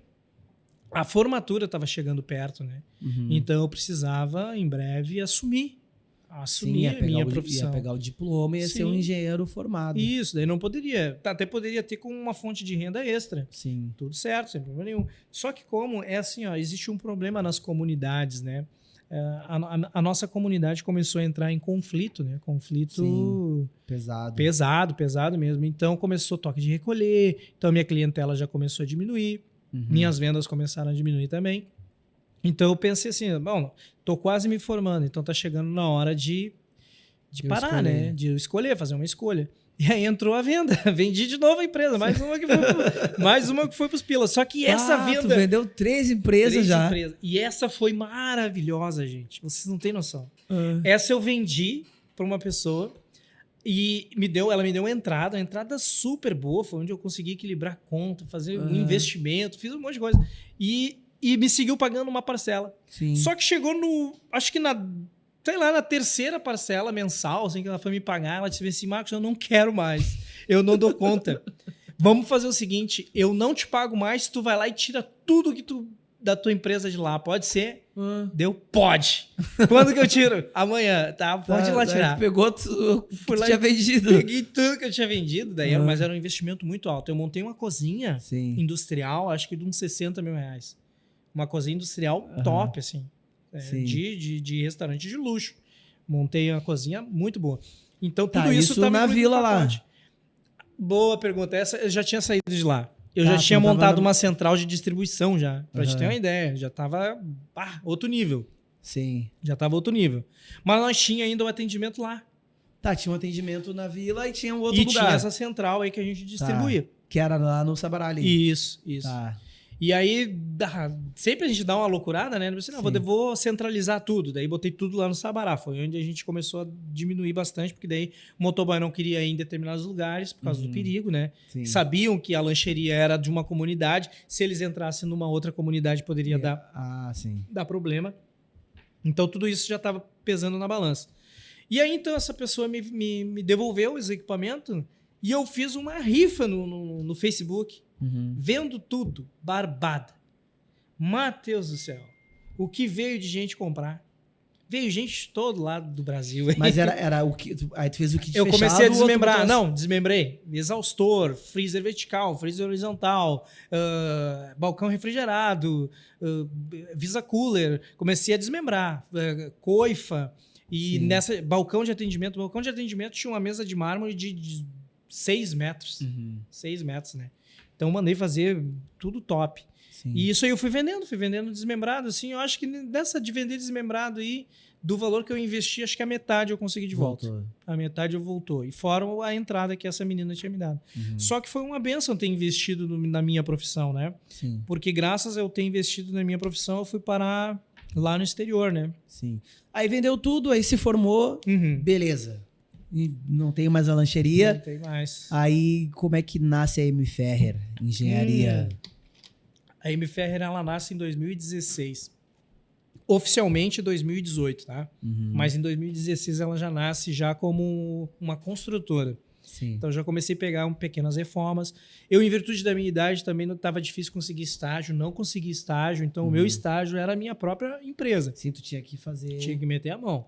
B: a formatura estava chegando perto, né? Então eu precisava, em breve, assumir a minha profissão.
A: Ia pegar o diploma e ia ser um engenheiro formado.
B: Isso, daí não poderia. Até poderia ter com uma fonte de renda extra.
A: Sim.
B: Tudo certo, sem problema nenhum. Só que como é assim, ó, existe um problema nas comunidades, né? A nossa comunidade começou a entrar em conflito, né? Conflito pesado mesmo. Então começou toque de recolher, então minha clientela já começou a diminuir. Minhas vendas começaram a diminuir também. Então eu pensei assim, bom, tô quase me formando, então tá chegando na hora de parar, né? De escolher, fazer uma escolha. E aí entrou a venda, vendi de novo a empresa, mais uma que foi pros pilas. Só que essa venda...
A: Tu vendeu 3 empresas já.
B: E essa foi maravilhosa, gente. Vocês não têm noção. Essa eu vendi para uma pessoa e ela me deu uma entrada super boa, foi onde eu consegui equilibrar a conta, fazer um investimento, fiz um monte de coisa. E me seguiu pagando uma parcela.
A: Sim.
B: Só que chegou acho que na 3ª parcela mensal, assim, que ela foi me pagar, ela disse assim, Marcos, eu não quero mais, eu não dou conta. Vamos fazer o seguinte, eu não te pago mais, tu vai lá e tira tudo da tua empresa de lá, pode ser? Deu? Pode. Quando que eu tiro? Amanhã, tá? Pode ir lá tirar.
A: Pegou tudo que tinha vendido.
B: Peguei tudo que eu tinha vendido, mas era um investimento muito alto. Eu montei uma cozinha industrial, acho que de uns 60 mil reais. Uma cozinha industrial top, assim. De restaurante de luxo. Montei uma cozinha muito boa. Então, tudo isso
A: tá na vila lá.
B: Boa pergunta. Essa eu já tinha saído de lá. Eu já tinha montado uma central de distribuição já. Pra te ter uma ideia. Já tava outro nível.
A: Sim.
B: Já tava outro nível. Mas nós tinha ainda um atendimento lá.
A: Tinha um atendimento na vila e tinha um outro lugar.
B: E tinha essa central aí que a gente distribuía.
A: Que era lá no Sabará ali.
B: Isso. E aí, sempre a gente dá uma loucurada, né? Eu pensei, vou centralizar tudo. Daí botei tudo lá no Sabará. Foi onde a gente começou a diminuir bastante, porque daí o motoboy não queria ir em determinados lugares por causa do perigo, né? Sim. Sabiam que a lancheria era de uma comunidade. Se eles entrassem numa outra comunidade, poderia dar problema. Então, tudo isso já estava pesando na balança. E aí, então, essa pessoa me devolveu os equipamentos e eu fiz uma rifa no Facebook. Vendo tudo, barbada. Mateus do céu, o que veio de gente comprar? Veio gente de todo lado do Brasil.
A: Mas era o que... Aí tu fez o kit
B: eu
A: fechado? Eu
B: comecei a desmembrar. Não, desmembrei. Exaustor, freezer vertical, freezer horizontal, balcão refrigerado, visa cooler. Comecei a desmembrar. Coifa. E nessa balcão de atendimento tinha uma mesa de mármore de 6 metros. 6 metros, né? Então, mandei fazer tudo top. Sim. E isso aí eu fui vendendo desmembrado. Assim, eu acho que nessa de vender desmembrado aí, do valor que eu investi, acho que a metade eu consegui de volta. A metade eu voltou. E fora a entrada que essa menina tinha me dado. Só que foi uma bênção ter investido na minha profissão, né? Sim. Porque graças a eu ter investido na minha profissão, eu fui parar lá no exterior, né?
A: Sim. Aí vendeu tudo, aí se formou, beleza. E não tem mais a lancheria.
B: Não tem mais.
A: Aí, como é que nasce a M. Ferrer Engenharia?
B: A M. Ferrer, ela nasce em 2016. Oficialmente 2018, tá? Mas em 2016 ela já nasce já como uma construtora. Sim. Então já comecei a pegar pequenas reformas. Eu, em virtude da minha idade, também não estava difícil conseguir estágio, não consegui estágio. Então o meu estágio era a minha própria empresa.
A: Sim, tu tinha que fazer...
B: Tinha que meter a mão.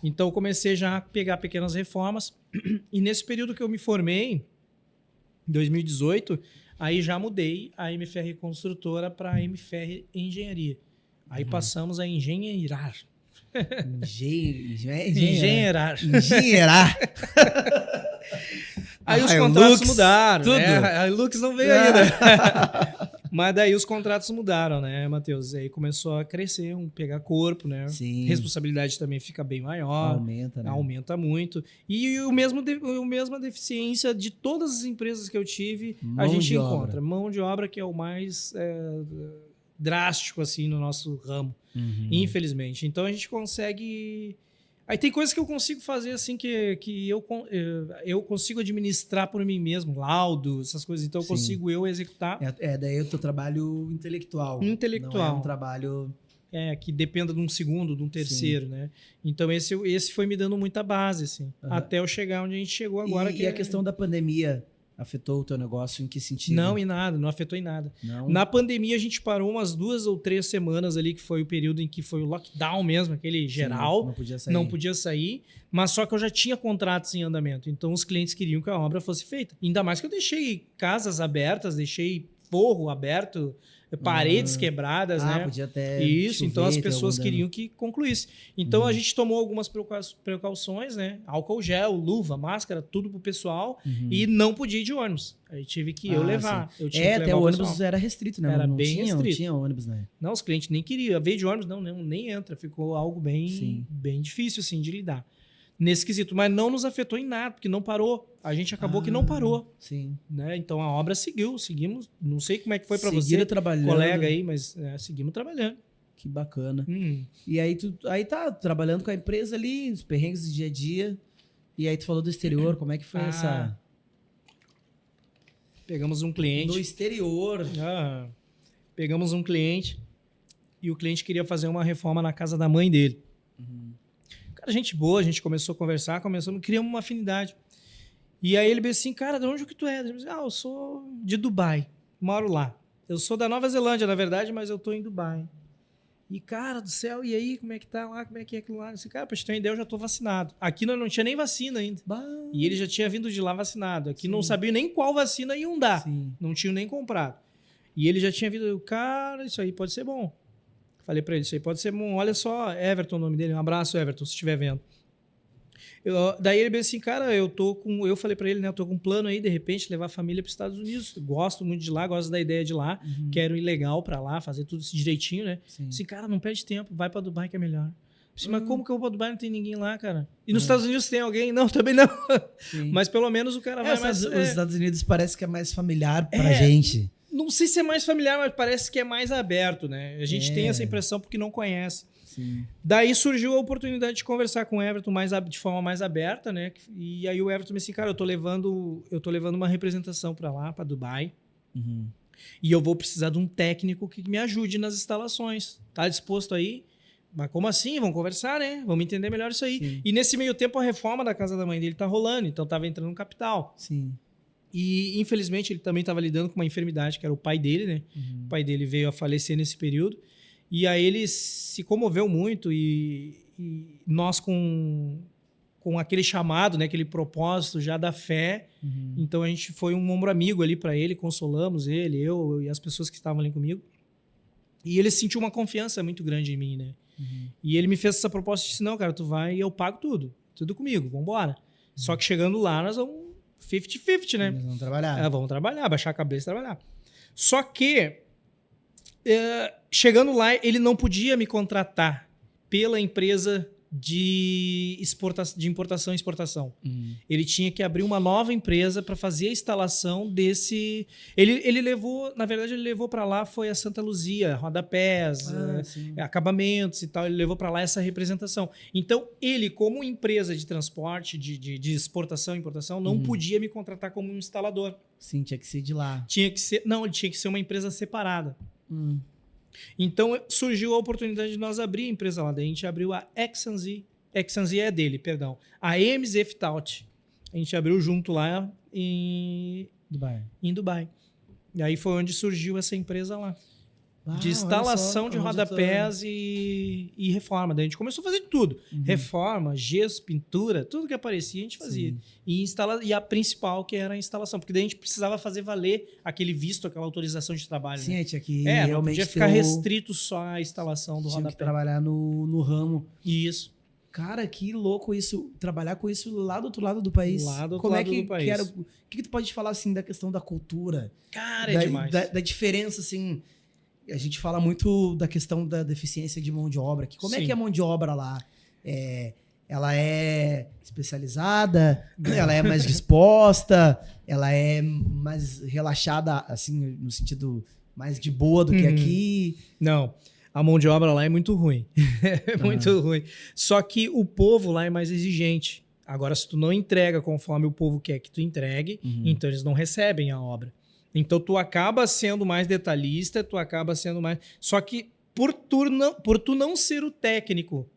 B: Então, eu comecei já a pegar pequenas reformas. E nesse período que eu me formei, em 2018, aí já mudei a MFR Construtora para a MFR Engenharia. Aí passamos a engenheirar.
A: Engenheirar.
B: Aí os contratos mudaram. Tudo. Né? A Lux não veio ainda. Mas daí os contratos mudaram, né, Matheus? Aí começou a crescer, pegar corpo, né? Sim. Responsabilidade também fica bem maior.
A: Aumenta, né?
B: Aumenta muito. E a mesma deficiência de todas as empresas que eu tive, a gente encontra. Mão de obra que é o mais drástico assim no nosso ramo, infelizmente. Então a gente consegue... Aí tem coisas que eu consigo fazer assim que eu consigo administrar por mim mesmo, laudo, essas coisas. Então eu consigo eu executar.
A: Daí o teu trabalho intelectual.
B: Intelectual.
A: Não é um trabalho...
B: que dependa de um segundo, de um terceiro, né? Então esse foi me dando muita base, assim, até eu chegar onde a gente chegou agora.
A: E a questão da pandemia afetou o teu negócio em que sentido?
B: Não, em nada, não afetou em nada.
A: Não?
B: Na pandemia a gente parou umas 2 ou 3 semanas ali, que foi o período em que foi o lockdown mesmo, aquele geral.
A: Não podia sair.
B: Não podia sair, mas só que eu já tinha contratos em andamento. Então os clientes queriam que a obra fosse feita. Ainda mais que eu deixei casas abertas, deixei forro aberto, paredes quebradas, né?
A: Podia até
B: isso,
A: chover,
B: então as
A: ter
B: pessoas
A: algum
B: queriam que concluísse. Então a gente tomou algumas precauções, né? Álcool gel, luva, máscara, tudo pro pessoal e não podia ir de ônibus. Aí tive que eu levar. Eu tinha que
A: até
B: levar
A: o
B: pessoal.
A: ônibus era restrito, né?
B: Era
A: não
B: bem
A: tinha,
B: restrito.
A: Não tinha ônibus, né?
B: Não, os clientes nem queriam. Veio de ônibus, nem entra. Ficou algo bem difícil, assim, de lidar. Nesse quesito, mas não nos afetou em nada, porque não parou. A gente acabou que não parou.
A: Sim.
B: Né? Então a obra seguimos. Não sei como é que foi para você,
A: Seguiram trabalhando.
B: colega aí, mas seguimos trabalhando.
A: Que bacana. E aí aí tá trabalhando com a empresa ali, os perrengues do dia a dia. E aí tu falou do exterior, como é que foi essa...
B: Pegamos um cliente.
A: Do exterior.
B: Pegamos um cliente e o cliente queria fazer uma reforma na casa da mãe dele. Cara, gente boa, a gente começou a conversar, criamos uma afinidade. E aí ele disse assim, cara, de onde que tu é? Ele disse, eu sou de Dubai, moro lá. Eu sou da Nova Zelândia, na verdade, mas eu tô em Dubai. E, cara do céu, e aí, como é que tá lá? Como é que é aquilo lá? Eu disse, cara, pra te ter uma ideia, eu já tô vacinado. Aqui não tinha nem vacina ainda. E ele já tinha vindo de lá vacinado. Aqui não sabia nem qual vacina iam dar. Não tinha nem comprado. E ele já tinha vindo, cara, isso aí pode ser bom. Falei pra ele, isso aí pode ser bom. Olha só, Everton, o nome dele. Um abraço, Everton, se estiver vendo. Daí ele disse assim, cara, eu falei pra ele, né, eu tô com um plano aí, de repente, levar a família para os Estados Unidos. Gosto muito de lá, gosto da ideia de lá. Quero ir legal pra lá, fazer tudo isso direitinho, né? Assim, cara, não perde tempo, vai pra Dubai que é melhor. Disse, mas como que eu vou pra Dubai e não tem ninguém lá, cara? E nos Estados Unidos tem alguém? Não, também não. Mas pelo menos o cara vai mais...
A: Os Estados Unidos parece que é mais familiar pra gente.
B: Não sei se é mais familiar, mas parece que é mais aberto, né? A gente tem essa impressão porque não conhece. Daí surgiu a oportunidade de conversar com o Everton de forma mais aberta, né? E aí o Everton me disse, cara, eu tô levando uma representação para lá, para Dubai. E eu vou precisar de um técnico que me ajude nas instalações. Tá disposto aí? Mas como assim? Vamos conversar, né? Vamos entender melhor isso aí. E nesse meio tempo a reforma da casa da mãe dele tá rolando, então tava entrando no capital. E infelizmente ele também estava lidando com uma enfermidade, que era o pai dele, né? O pai dele veio a falecer nesse período. E aí ele se comoveu muito e nós com aquele chamado, né, aquele propósito já da fé. Então a gente foi um ombro amigo ali para ele, consolamos ele, eu e as pessoas que estavam ali comigo. E ele sentiu uma confiança muito grande em mim, né? E ele me fez essa proposta e disse, não, cara, tu vai e eu pago tudo comigo, vamos embora. Só que chegando lá nós vamos 50-50, né?
A: Vamos trabalhar.
B: Vamos trabalhar, baixar a cabeça e trabalhar. Só que chegando lá, ele não podia me contratar pela empresa de importação e exportação. Ele tinha que abrir uma nova empresa para fazer a instalação desse... Ele levou, na verdade, ele levou para lá, foi a Santa Luzia, rodapés, acabamentos e tal, ele levou para lá essa representação. Então, ele, como empresa de transporte, de exportação e importação, não podia me contratar como um instalador.
A: Sim, tinha que ser de lá.
B: Ele tinha que ser uma empresa separada. Então surgiu a oportunidade de nós abrir a empresa lá. Daí a gente abriu a Exanzi é dele, perdão. A MZ Fit-Out. A gente abriu junto lá em Dubai. E aí foi onde surgiu essa empresa lá. De instalação de rodapés e reforma. Daí a gente começou a fazer de tudo. Reforma, gesso, pintura, tudo que aparecia a gente fazia. E a principal que era a instalação. Porque daí a gente precisava fazer valer aquele visto, aquela autorização de trabalho.
A: Sim,
B: né?
A: Tinha que realmente
B: não podia ficar restrito só à instalação do rodapé.
A: Tinha que trabalhar no ramo.
B: Isso.
A: Cara, que louco isso. Trabalhar com isso lá do outro lado do país.
B: Lá do outro lado do país.
A: O que tu pode falar assim da questão da cultura?
B: Cara, é demais.
A: Da diferença, assim... A gente fala muito da questão da deficiência de mão de obra. Como é que é a mão de obra lá? Ela é especializada? Ela é mais disposta? Ela é mais relaxada, assim, no sentido mais de boa do que aqui?
B: Não, a mão de obra lá é muito ruim. É muito ruim. Só que o povo lá é mais exigente. Agora, se tu não entrega conforme o povo quer que tu entregue, então eles não recebem a obra. Então tu acaba sendo mais detalhista, tu acaba sendo mais... Só que por tu não ser o técnico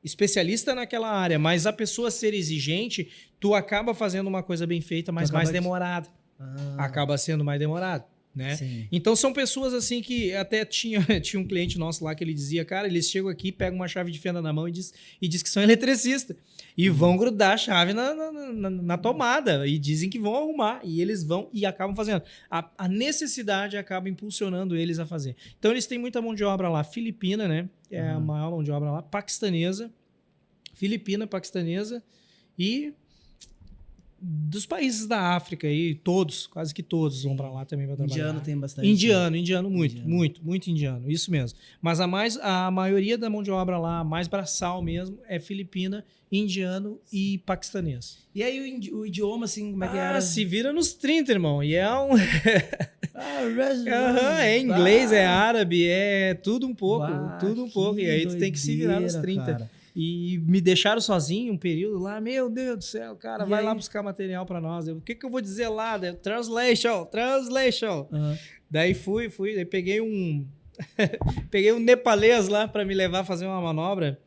B: especialista naquela área, mas a pessoa ser exigente, tu acaba fazendo uma coisa bem feita, mas mais demorada. Acaba sendo mais demorado, né?
A: Sim.
B: Então são pessoas assim que até tinha um cliente nosso lá que ele dizia, cara, eles chegam aqui, pegam uma chave de fenda na mão e diz que são eletricistas e vão grudar a chave na tomada e dizem que vão arrumar e eles vão e acabam fazendo. A necessidade acaba impulsionando eles a fazer. Então eles têm muita mão de obra lá, filipina, né? É a maior mão de obra lá, paquistanesa, filipina, paquistanesa e dos países da África aí, todos, quase que todos vão para lá também para trabalhar.
A: Indiano tem bastante.
B: Indiano muito indiano, isso mesmo. Mas a maioria da mão de obra lá, mais braçal mesmo, é filipina, indiano e paquistanês.
A: E aí o idioma, assim, como é que era?
B: Se vira nos 30, irmão. E é um... é inglês, é árabe, é tudo um pouco, E aí tu tem que se virar nos 30. Cara. E me deixaram sozinho um período lá, meu Deus do céu, cara, vai lá buscar material para nós. O que eu vou dizer lá? Translation. Daí fui, daí peguei um nepalês lá para me levar a fazer uma manobra.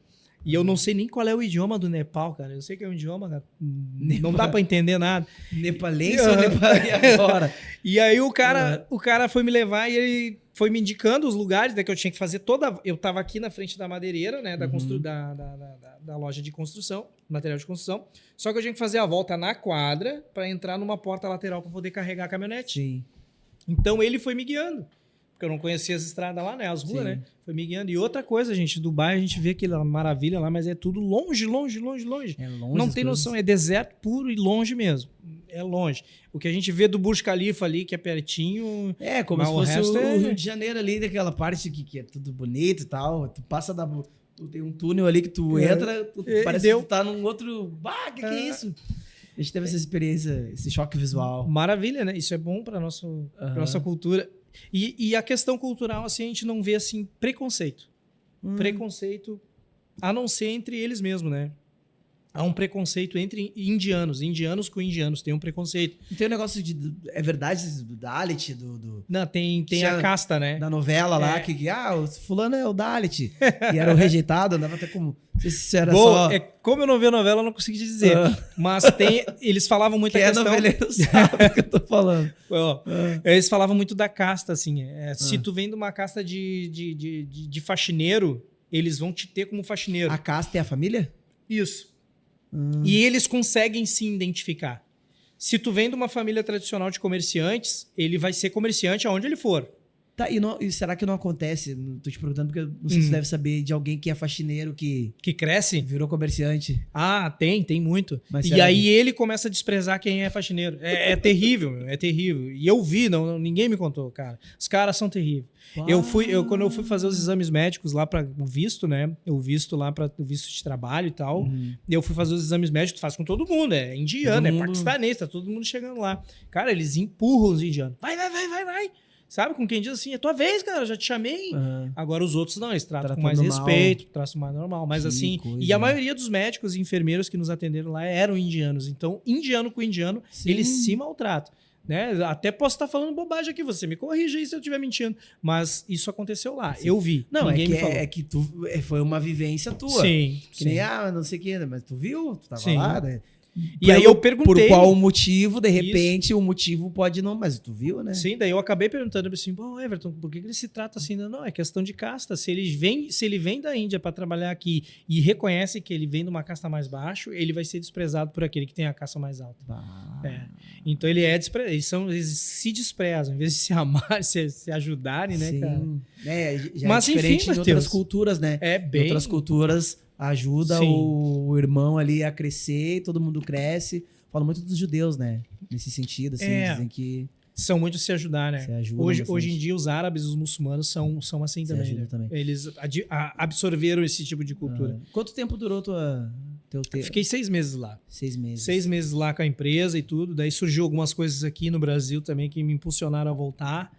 B: E eu não sei nem qual é o idioma do Nepal, cara. Eu sei que é um idioma, cara, não dá para entender nada.
A: Nepalês ou nepalês agora?
B: E aí o cara foi me levar e ele foi me indicando os lugares, né, que eu tinha que fazer toda... Eu estava aqui na frente da madeireira, né, da loja de construção, material de construção. Só que eu tinha que fazer a volta na quadra para entrar numa porta lateral para poder carregar a caminhonete.
A: Sim.
B: Então ele foi me guiando. Porque eu não conhecia as estradas lá, né? As ruas, né? Foi me guiando. E outra coisa, gente, Dubai a gente vê aquela maravilha lá, mas é tudo longe.
A: É longe.
B: Não tem noção, é deserto puro e longe mesmo. É longe. O que a gente vê do Burj Khalifa ali, que é pertinho...
A: É, como se fosse o Rio de Janeiro ali, daquela parte que é tudo bonito e tal. Tu passa tu tem um túnel ali que tu entra, parece que tu tá num outro... Bah, que é isso? A gente teve essa experiência, esse choque visual.
B: Maravilha, né? Isso é bom pra nossa cultura. E a questão cultural, assim, a gente não vê, assim, preconceito. Preconceito, a não ser entre eles mesmos, né? Há um preconceito entre indianos com indianos, tem um preconceito.
A: E tem um negócio de... É verdade do Dalit,
B: Não, tem a casta, né?
A: Da novela lá, que o fulano é o Dalit. E era o rejeitado, andava até como... Não sei se isso era só...
B: Como eu não vi a novela, eu não consegui te dizer. Mas eles falavam muito da questão...
A: Quem é noveleiro sabe o que eu tô falando.
B: Eles falavam muito da casta, assim. Se tu vem de uma casta de faxineiro, eles vão te ter como faxineiro.
A: A casta é a família?
B: Isso. E eles conseguem se identificar. Se tu vem de uma família tradicional de comerciantes, ele vai ser comerciante aonde ele for.
A: Tá, e será que não acontece? Tô te perguntando porque não sei se você deve saber de alguém que é faxineiro que
B: cresce?
A: Virou comerciante.
B: Ah, tem muito. Mas e aí ele começa a desprezar quem é faxineiro. É terrível, é terrível. E eu vi, ninguém me contou, cara. Os caras são terríveis. Quando eu fui fazer os exames médicos lá para o visto, né? O visto lá para o visto de trabalho e tal. Eu fui fazer os exames médicos, tu faz com todo mundo. É indiano, é paquistanês, tá todo mundo chegando lá. Cara, eles empurram os indianos. Vai. Sabe? Com quem diz assim, é tua vez, cara, já te chamei. Agora os outros não, eles tratam com mais respeito, tratam mais normal. Mas assim, e a maioria dos médicos e enfermeiros que nos atenderam lá eram indianos. Então, indiano com indiano, eles se maltratam. Né? Até posso estar falando bobagem aqui, você me corrige aí se eu estiver mentindo. Mas isso aconteceu lá, eu vi.
A: Não, é que foi uma vivência tua.
B: Sim.
A: Que nem, não sei o que, mas tu viu? Tu tava lá, né?
B: E aí eu perguntei...
A: Por qual motivo, de repente, o motivo pode não... Mas tu viu, né?
B: Sim, daí eu acabei perguntando assim, Everton, por que ele se trata assim? Não, é questão de casta. Se ele vem da Índia para trabalhar aqui e reconhece que ele vem de uma casta mais baixa, ele vai ser desprezado por aquele que tem a casta mais alta. Então eles se desprezam, em vez de se amar, se ajudarem, né,
A: sim.
B: Cara?
A: Já mas, é diferente enfim, em outras culturas, né?
B: Bem...
A: Em outras culturas... Ajuda o irmão ali a crescer, todo mundo cresce. Falo muito dos judeus, né? Nesse sentido, assim, dizem que...
B: São muito se ajudar, né? Hoje em dia, os árabes, os muçulmanos são assim também, né?
A: Também.
B: Eles absorveram esse tipo de cultura.
A: Quanto tempo durou teu tempo?
B: Fiquei 6 meses lá.
A: 6 meses.
B: 6 meses lá com a empresa e tudo. Daí surgiu algumas coisas aqui no Brasil também que me impulsionaram a voltar.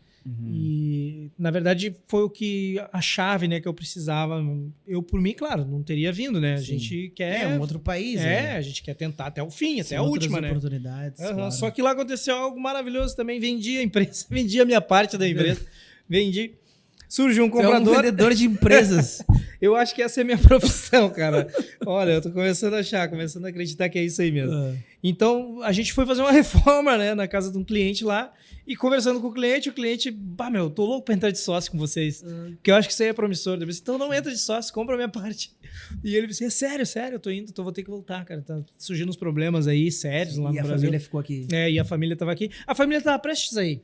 B: E, na verdade, foi o que a chave, né, que eu precisava. Eu, por mim, claro, não teria vindo, né? A gente quer...
A: É um outro país.
B: a gente quer tentar até o fim, até a
A: outras
B: última, né?
A: oportunidades. Claro.
B: Só que lá aconteceu algo maravilhoso também. Vendi a empresa, vendi a minha parte da empresa. Vendi. Surgiu um comprador.
A: É um vendedor de empresas.
B: Eu acho que essa é a minha profissão, cara. Olha, eu tô começando a acreditar que é isso aí mesmo. Então, a gente foi fazer uma reforma, né, na casa de um cliente lá, e conversando com o cliente, meu, tô louco pra entrar de sócio com vocês, porque eu acho que isso aí é promissor. Eu disse, então não entra de sócio, compra a minha parte. E ele disse, sério, eu tô indo, vou ter que voltar, cara. Tá surgindo uns problemas aí sérios lá no Brasil.
A: E a família ficou aqui.
B: E a família tava aqui. A família tava prestes aí.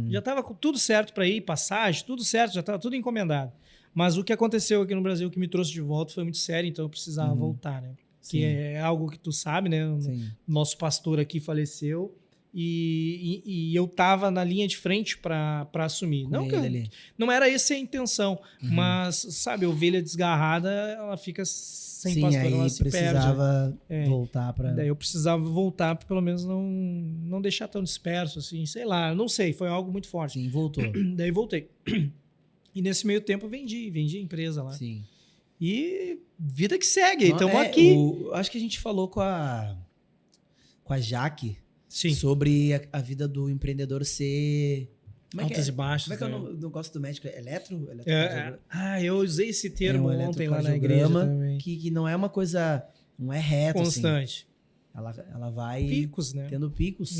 B: Já tava com tudo certo para ir, passagem, tudo certo, já tava tudo encomendado. Mas o que aconteceu aqui no Brasil que me trouxe de volta foi muito sério, então eu precisava voltar, né? Que é algo que tu sabe, né? Nosso pastor aqui faleceu e eu tava na linha de frente para assumir. Não era essa a intenção, mas, sabe, ovelha desgarrada, ela fica sem pastor,
A: aí
B: ela se
A: precisava
B: perde.
A: voltar para...
B: Daí eu precisava voltar para pelo menos não deixar tão disperso, assim, sei lá, não sei, foi algo muito forte.
A: Sim, voltou.
B: Daí voltei. E nesse meio tempo vendi a empresa lá.
A: Sim.
B: E vida que segue, estamos aqui.
A: Acho que a gente falou com a Jaque
B: Sim.
A: sobre a vida do empreendedor ser...
B: Altas e baixas.
A: Como é que é o negócio do médico? Eletro?
B: Eu usei esse termo ontem lá na igreja também.
A: Que não é uma coisa... Não é reto,
B: constante.
A: Assim. Ela vai...
B: Picos, né?
A: Tendo picos.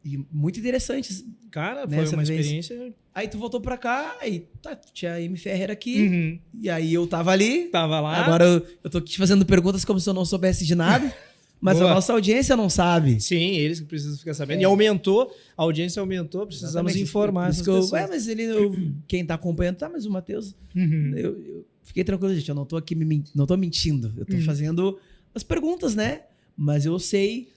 A: E muito interessante.
B: Cara, foi uma experiência...
A: Aí tu voltou pra cá, aí tinha a M. Ferreira aqui, e aí eu tava ali.
B: Tava lá.
A: Agora eu tô aqui te fazendo perguntas como se eu não soubesse de nada. Mas a nossa audiência não sabe.
B: Sim, eles que precisam ficar sabendo. E aumentou, a audiência aumentou, precisamos informar essas pessoas.
A: Mas quem tá acompanhando, mas o Matheus... Eu fiquei tranquilo, gente, eu não tô aqui não tô mentindo. Eu tô fazendo as perguntas, né? Mas eu sei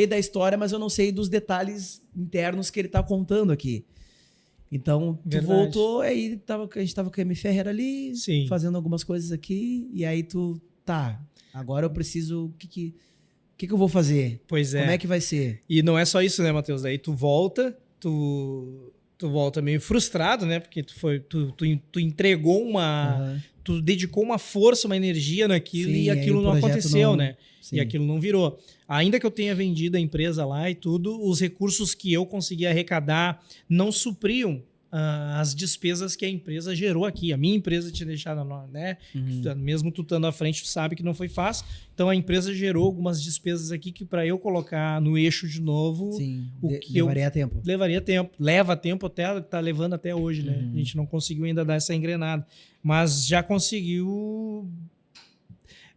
A: da história, mas eu não sei dos detalhes internos que ele tá contando aqui. Então, tu voltou, aí a gente tava com a M. Ferreira ali, fazendo algumas coisas aqui, e aí agora eu preciso... O que eu vou fazer?
B: Pois é.
A: Como é que vai ser?
B: E não é só isso, né, Matheus? Aí tu volta, tu volta meio frustrado, né? Porque tu entregou tu dedicou uma força, uma energia naquilo e aquilo não aconteceu, né? Sim. E aquilo não virou. Ainda que eu tenha vendido a empresa lá e tudo, os recursos que eu consegui arrecadar não supriam as despesas que a empresa gerou aqui. A minha empresa tinha deixado, né? Mesmo tu estando à frente, tu sabe que não foi fácil. Então a empresa gerou algumas despesas aqui que para eu colocar no eixo de novo,
A: levaria tempo.
B: Levaria tempo. Leva tempo até, tá levando até hoje, né? A gente não conseguiu ainda dar essa engrenada, mas já conseguiu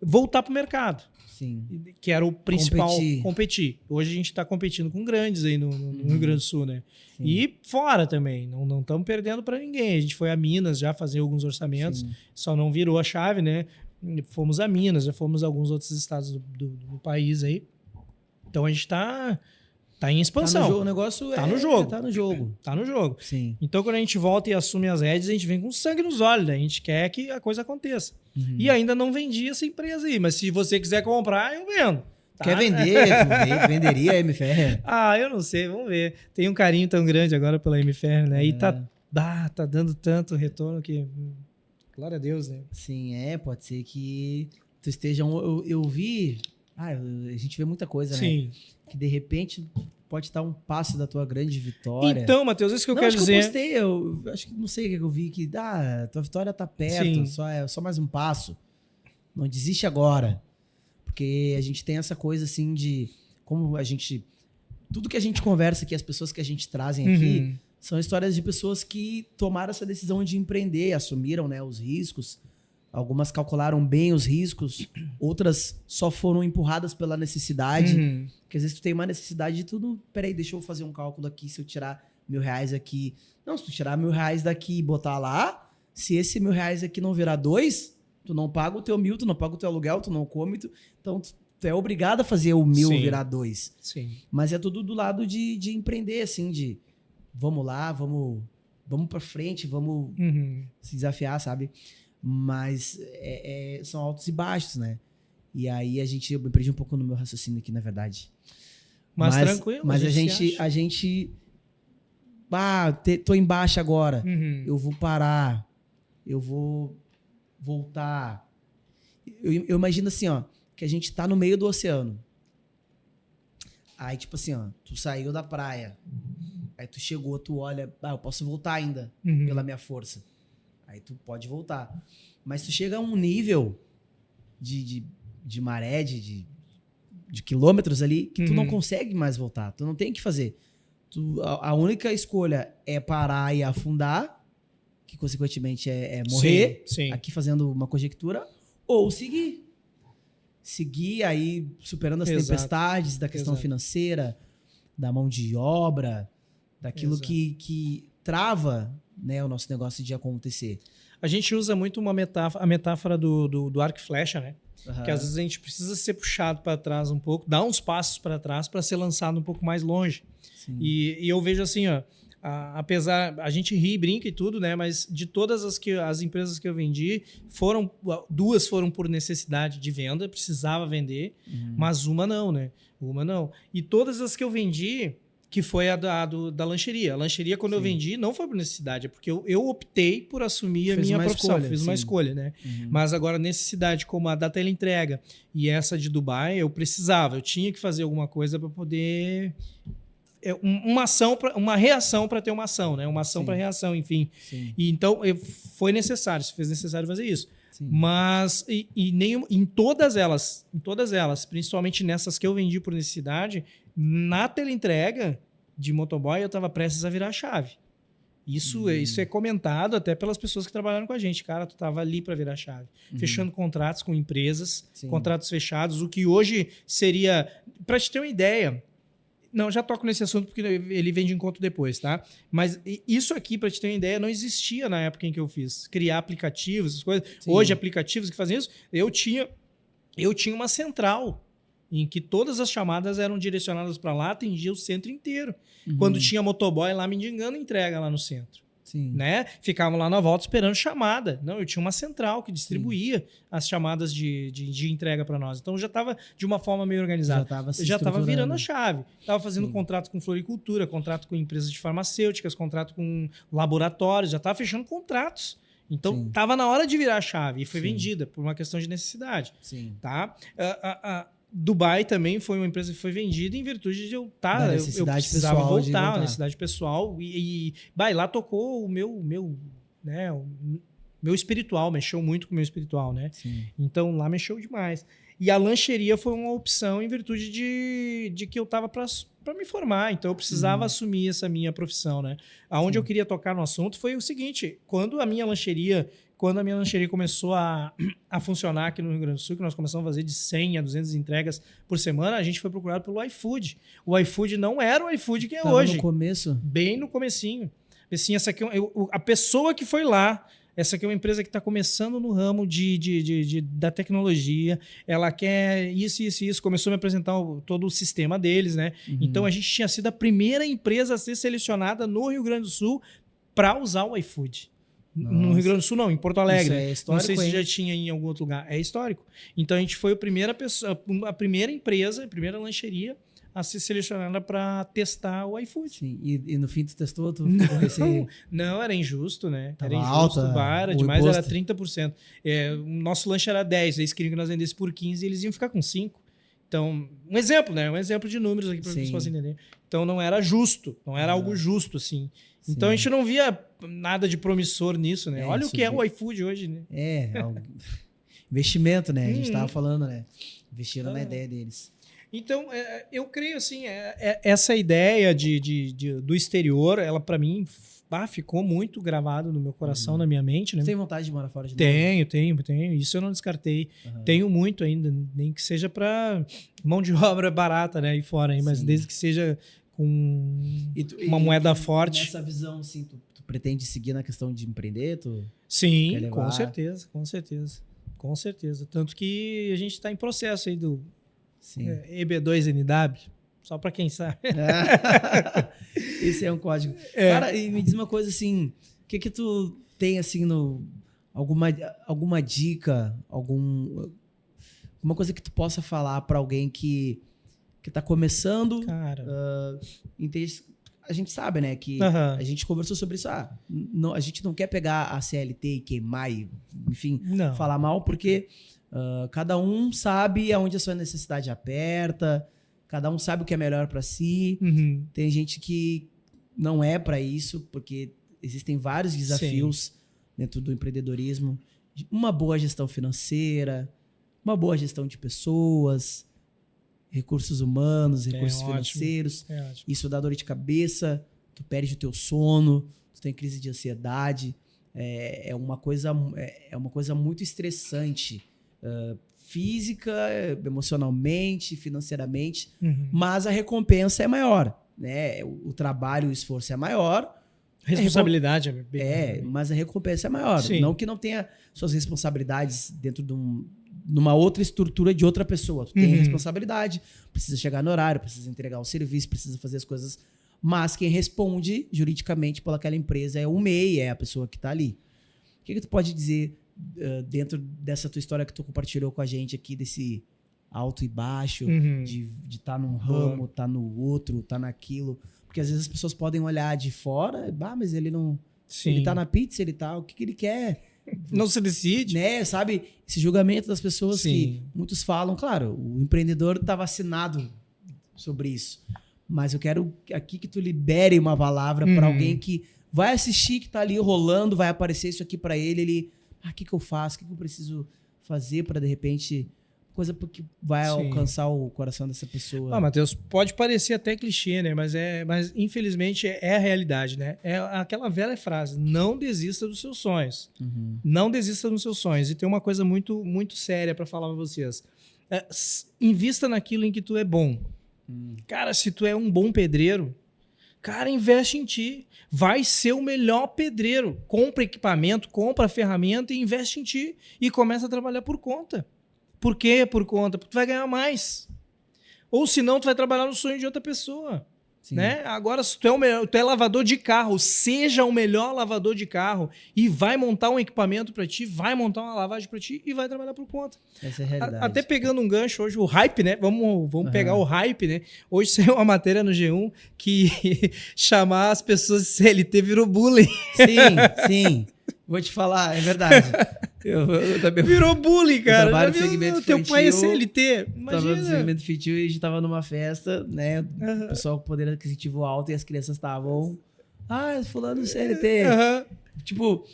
B: voltar pro mercado.
A: Sim.
B: Que era o principal, competir. Hoje a gente está competindo com grandes aí no Rio Grande do Sul, né? Sim. E fora também, não estamos perdendo para ninguém. A gente foi a Minas já fazer alguns orçamentos, só não virou a chave, né? Fomos a Minas, já fomos a alguns outros estados do país aí. Então a gente está em expansão.
A: Tá no jogo, o negócio
B: tá no jogo.
A: Tá no jogo.
B: Tá no jogo.
A: Sim.
B: Então quando a gente volta e assume as rédeas, a gente vem com sangue nos olhos, né? A gente quer que a coisa aconteça. E ainda não vendi essa empresa aí, mas se você quiser comprar, eu vendo. Tá?
A: Quer vender? Venderia a M. Ferreira?
B: Eu não sei, vamos ver. Tem um carinho tão grande agora pela M. Ferreira, né? E tá dando tanto retorno que... Glória a Deus, né?
A: Sim, pode ser que tu esteja... Eu vi... a gente vê muita coisa, né? Que de repente pode estar um passo da tua grande vitória.
B: Então, Matheus, isso que eu quero dizer.
A: Eu postei, eu acho que não sei o que eu vi, que a tua vitória tá perto, só mais um passo. Não desiste agora. Porque a gente tem essa coisa assim de como a gente... Tudo que a gente conversa aqui, as pessoas que a gente trazem aqui, são histórias de pessoas que tomaram essa decisão de empreender, assumiram, né, os riscos. Algumas calcularam bem os riscos, outras só foram empurradas pela necessidade. Porque às vezes tu tem uma necessidade de tudo. Peraí, deixa eu fazer um cálculo aqui, se eu tirar R$1.000 aqui. Não, se tu tirar R$1.000 daqui e botar lá, se esse R$1.000 aqui não virar 2, tu não paga o teu 1.000, tu não paga o teu aluguel, tu não come. Então tu é obrigado a fazer o 1.000 virar 2.
B: Sim.
A: Mas é tudo do lado de empreender, assim, de vamos lá, vamos pra frente, vamos se desafiar, sabe? Mas são altos e baixos, né? E aí eu me perdi um pouco no meu raciocínio aqui, na verdade.
B: Mas tranquilo.
A: Mas a gente tô em baixa agora.
B: Uhum.
A: Eu vou parar. Eu vou voltar. Eu imagino assim, ó, que a gente tá no meio do oceano. Aí, tipo assim, ó, tu saiu da praia. Aí tu chegou, tu olha, eu posso voltar ainda pela minha força. Aí tu pode voltar. Mas tu chega a um nível de maré, de quilômetros ali, que tu não consegue mais voltar. Tu não tem o que fazer. A única escolha é parar e afundar, que consequentemente é morrer,
B: Sim.
A: aqui fazendo uma conjectura, ou seguir. Seguir aí, superando as tempestades da questão financeira, da mão de obra, daquilo que trava, né, o nosso negócio de acontecer.
B: A gente usa muito a metáfora do arco e flecha, né?
A: Uhum.
B: Que às vezes a gente precisa ser puxado para trás um pouco, dar uns passos para trás para ser lançado um pouco mais longe. E eu vejo assim, ó, apesar, a gente ri, brinca e tudo, né? Mas de todas as empresas que eu vendi, duas foram por necessidade de venda, precisava vender, mas uma não, né? Uma não. E todas as que eu vendi, que foi a da lancheria. A lancheria, quando eu vendi, não foi por necessidade, é porque eu optei por assumir a minha profissão, fiz uma escolha, né? Mas agora, necessidade como a da teleentrega e essa de Dubai, eu precisava, eu tinha que fazer alguma coisa para poder... uma reação para ter uma ação, né? Uma ação para reação, enfim. E então, foi necessário, se fez necessário fazer isso. Mas em todas elas, principalmente nessas que eu vendi por necessidade, na teleentrega de motoboy eu estava prestes a virar a chave. Isso é comentado até pelas pessoas que trabalharam com a gente. Cara, tu estava ali para virar a chave. Fechando contratos com empresas, contratos fechados, o que hoje seria... Para te ter uma ideia... Não, já toco nesse assunto porque ele vem de encontro depois, tá? Mas isso aqui, para te ter uma ideia, não existia na época em que eu fiz. Criar aplicativos, essas coisas. Hoje, aplicativos que fazem isso, eu tinha uma central em que todas as chamadas eram direcionadas para lá, atendia o centro inteiro. Quando tinha motoboy lá mendigando entrega lá no centro. Né? Ficavam lá na volta esperando chamada. Não, eu tinha uma central que distribuía as chamadas de entrega para nós. Então já estava de uma forma meio organizada. Já estava virando a chave. Estava fazendo contrato com floricultura, contrato com empresas de farmacêuticas, contrato com laboratórios, já estava fechando contratos. Então estava na hora de virar a chave e foi vendida por uma questão de necessidade. Tá? Dubai também foi uma empresa que foi vendida em virtude de eu precisava voltar, uma necessidade pessoal e lá tocou o meu espiritual, mexeu muito com o meu espiritual, né? Então lá mexeu demais. E a lancheria foi uma opção em virtude de que eu estava para me formar, então eu precisava assumir essa minha profissão, né? Aonde eu queria tocar no assunto foi o seguinte, quando a minha lancheria começou a funcionar aqui no Rio Grande do Sul, que nós começamos a fazer de 100 a 200 entregas por semana, a gente foi procurado pelo iFood. O iFood não era o iFood que é hoje.
A: No começo?
B: Bem no comecinho. Assim, essa aqui, a pessoa que foi lá, essa aqui é uma empresa que está começando no ramo da tecnologia, ela quer isso, começou a me apresentar todo o sistema deles, né? Então, a gente tinha sido a primeira empresa a ser selecionada no Rio Grande do Sul para usar o iFood. Nossa. No Rio Grande do Sul, não, em Porto Alegre.
A: Isso é histórico,
B: não sei se já tinha em algum outro lugar. É histórico. Então, a gente foi a primeira empresa, a primeira lancheria a ser selecionada para testar o iFood.
A: Sim. E no fim tu testou? Tu ficou receio?
B: Não, era injusto, né?
A: Tava
B: era injusto,
A: alta,
B: era demais, era 30%. O nosso lanche era 10, eles queriam que nós vendêssemos por 15 e eles iam ficar com 5. Então, um exemplo, né? Um exemplo de números aqui para vocês possam entender. Então, não era justo, não era algo justo, assim. Então, a gente não via nada de promissor nisso, né? Olha o que é o iFood hoje, né?
A: É um investimento, né? A gente estava falando, né? Investiram na ideia deles.
B: Então, eu creio, assim, essa ideia do exterior, ela, para mim, ficou muito gravado no meu coração, na minha mente, né?
A: Você tem vontade de morar fora de
B: novo? Tenho. Isso eu não descartei. Tenho muito ainda, nem que seja para mão de obra barata, né? Aí fora, hein? Mas desde que seja com uma moeda forte.
A: Nessa visão, assim, tu pretende seguir na questão de empreender?
B: Sim, com certeza. Tanto que a gente está em processo aí do EB2NW. Só para quem sabe.
A: Esse é um código. Cara, e me diz uma coisa assim, o que tu tem assim alguma dica, alguma coisa que tu possa falar para alguém que tá começando?
B: Cara,
A: a gente sabe, né, que a gente conversou sobre isso. Não, a gente não quer pegar a CLT e queimar e, enfim, falar mal, porque cada um sabe aonde a sua necessidade aperta, cada um sabe o que é melhor para si. Tem gente que não é para isso, porque existem vários desafios dentro do empreendedorismo. Uma boa gestão financeira, uma boa gestão de pessoas, recursos humanos, recursos financeiros. Isso dá dor de cabeça, tu perde o teu sono, tu tem crise de ansiedade. É uma coisa muito estressante, física, emocionalmente, financeiramente, mas a recompensa é maior, né? O trabalho, o esforço é maior.
B: Responsabilidade
A: mas a recompensa é maior. Sim. Não que não tenha suas responsabilidades dentro de numa outra estrutura de outra pessoa. Tu tem responsabilidade, precisa chegar no horário, precisa entregar o serviço, precisa fazer as coisas. Mas quem responde juridicamente pelaquela empresa é o MEI, é a pessoa que está ali. O que tu pode dizer dentro dessa tua história que tu compartilhou com a gente aqui, desse alto e baixo, de estar num ramo, estar no outro, estar naquilo? Porque às vezes as pessoas podem olhar de fora, mas ele não... Sim. Ele tá na pizza, ele tá... O que ele quer?
B: Não se decide.
A: Né, sabe? Esse julgamento das pessoas que muitos falam. Claro, o empreendedor tá vacinado sobre isso. Mas eu quero aqui que tu libere uma palavra para alguém que vai assistir, que tá ali rolando, vai aparecer isso aqui para ele. O que eu faço? O que eu preciso fazer para, de repente... coisa que vai alcançar o coração dessa pessoa.
B: Matheus, pode parecer até clichê, né? Mas infelizmente é a realidade, né? É aquela velha frase: não desista dos seus sonhos. Não desista dos seus sonhos. E tem uma coisa muito, muito séria para falar para vocês. Invista naquilo em que tu é bom. Cara, se tu é um bom pedreiro, cara, investe em ti. Vai ser o melhor pedreiro. Compra equipamento, compra ferramenta e investe em ti. E começa a trabalhar por conta. Por quê? Por conta. Porque tu vai ganhar mais. Ou senão tu vai trabalhar no sonho de outra pessoa. Né? Agora, se tu é lavador de carro, seja o melhor lavador de carro e vai montar um equipamento para ti, vai montar uma lavagem para ti e vai trabalhar por conta.
A: Essa é a realidade.
B: Até pegando um gancho hoje, o hype, né? Vamos pegar o hype, né? Hoje saiu uma matéria no G1 que chamar as pessoas de CLT virou bullying.
A: Sim. Vou te falar, é verdade. Eu também
B: virou bullying, cara.
A: Eu trabalho no segmento infantil.
B: Teu pai é CLT. Imagina.
A: Tava no segmento infantil e a gente tava numa festa, né? O pessoal com poder aquisitivo alto e as crianças estavam... fulano CLT. Tipo,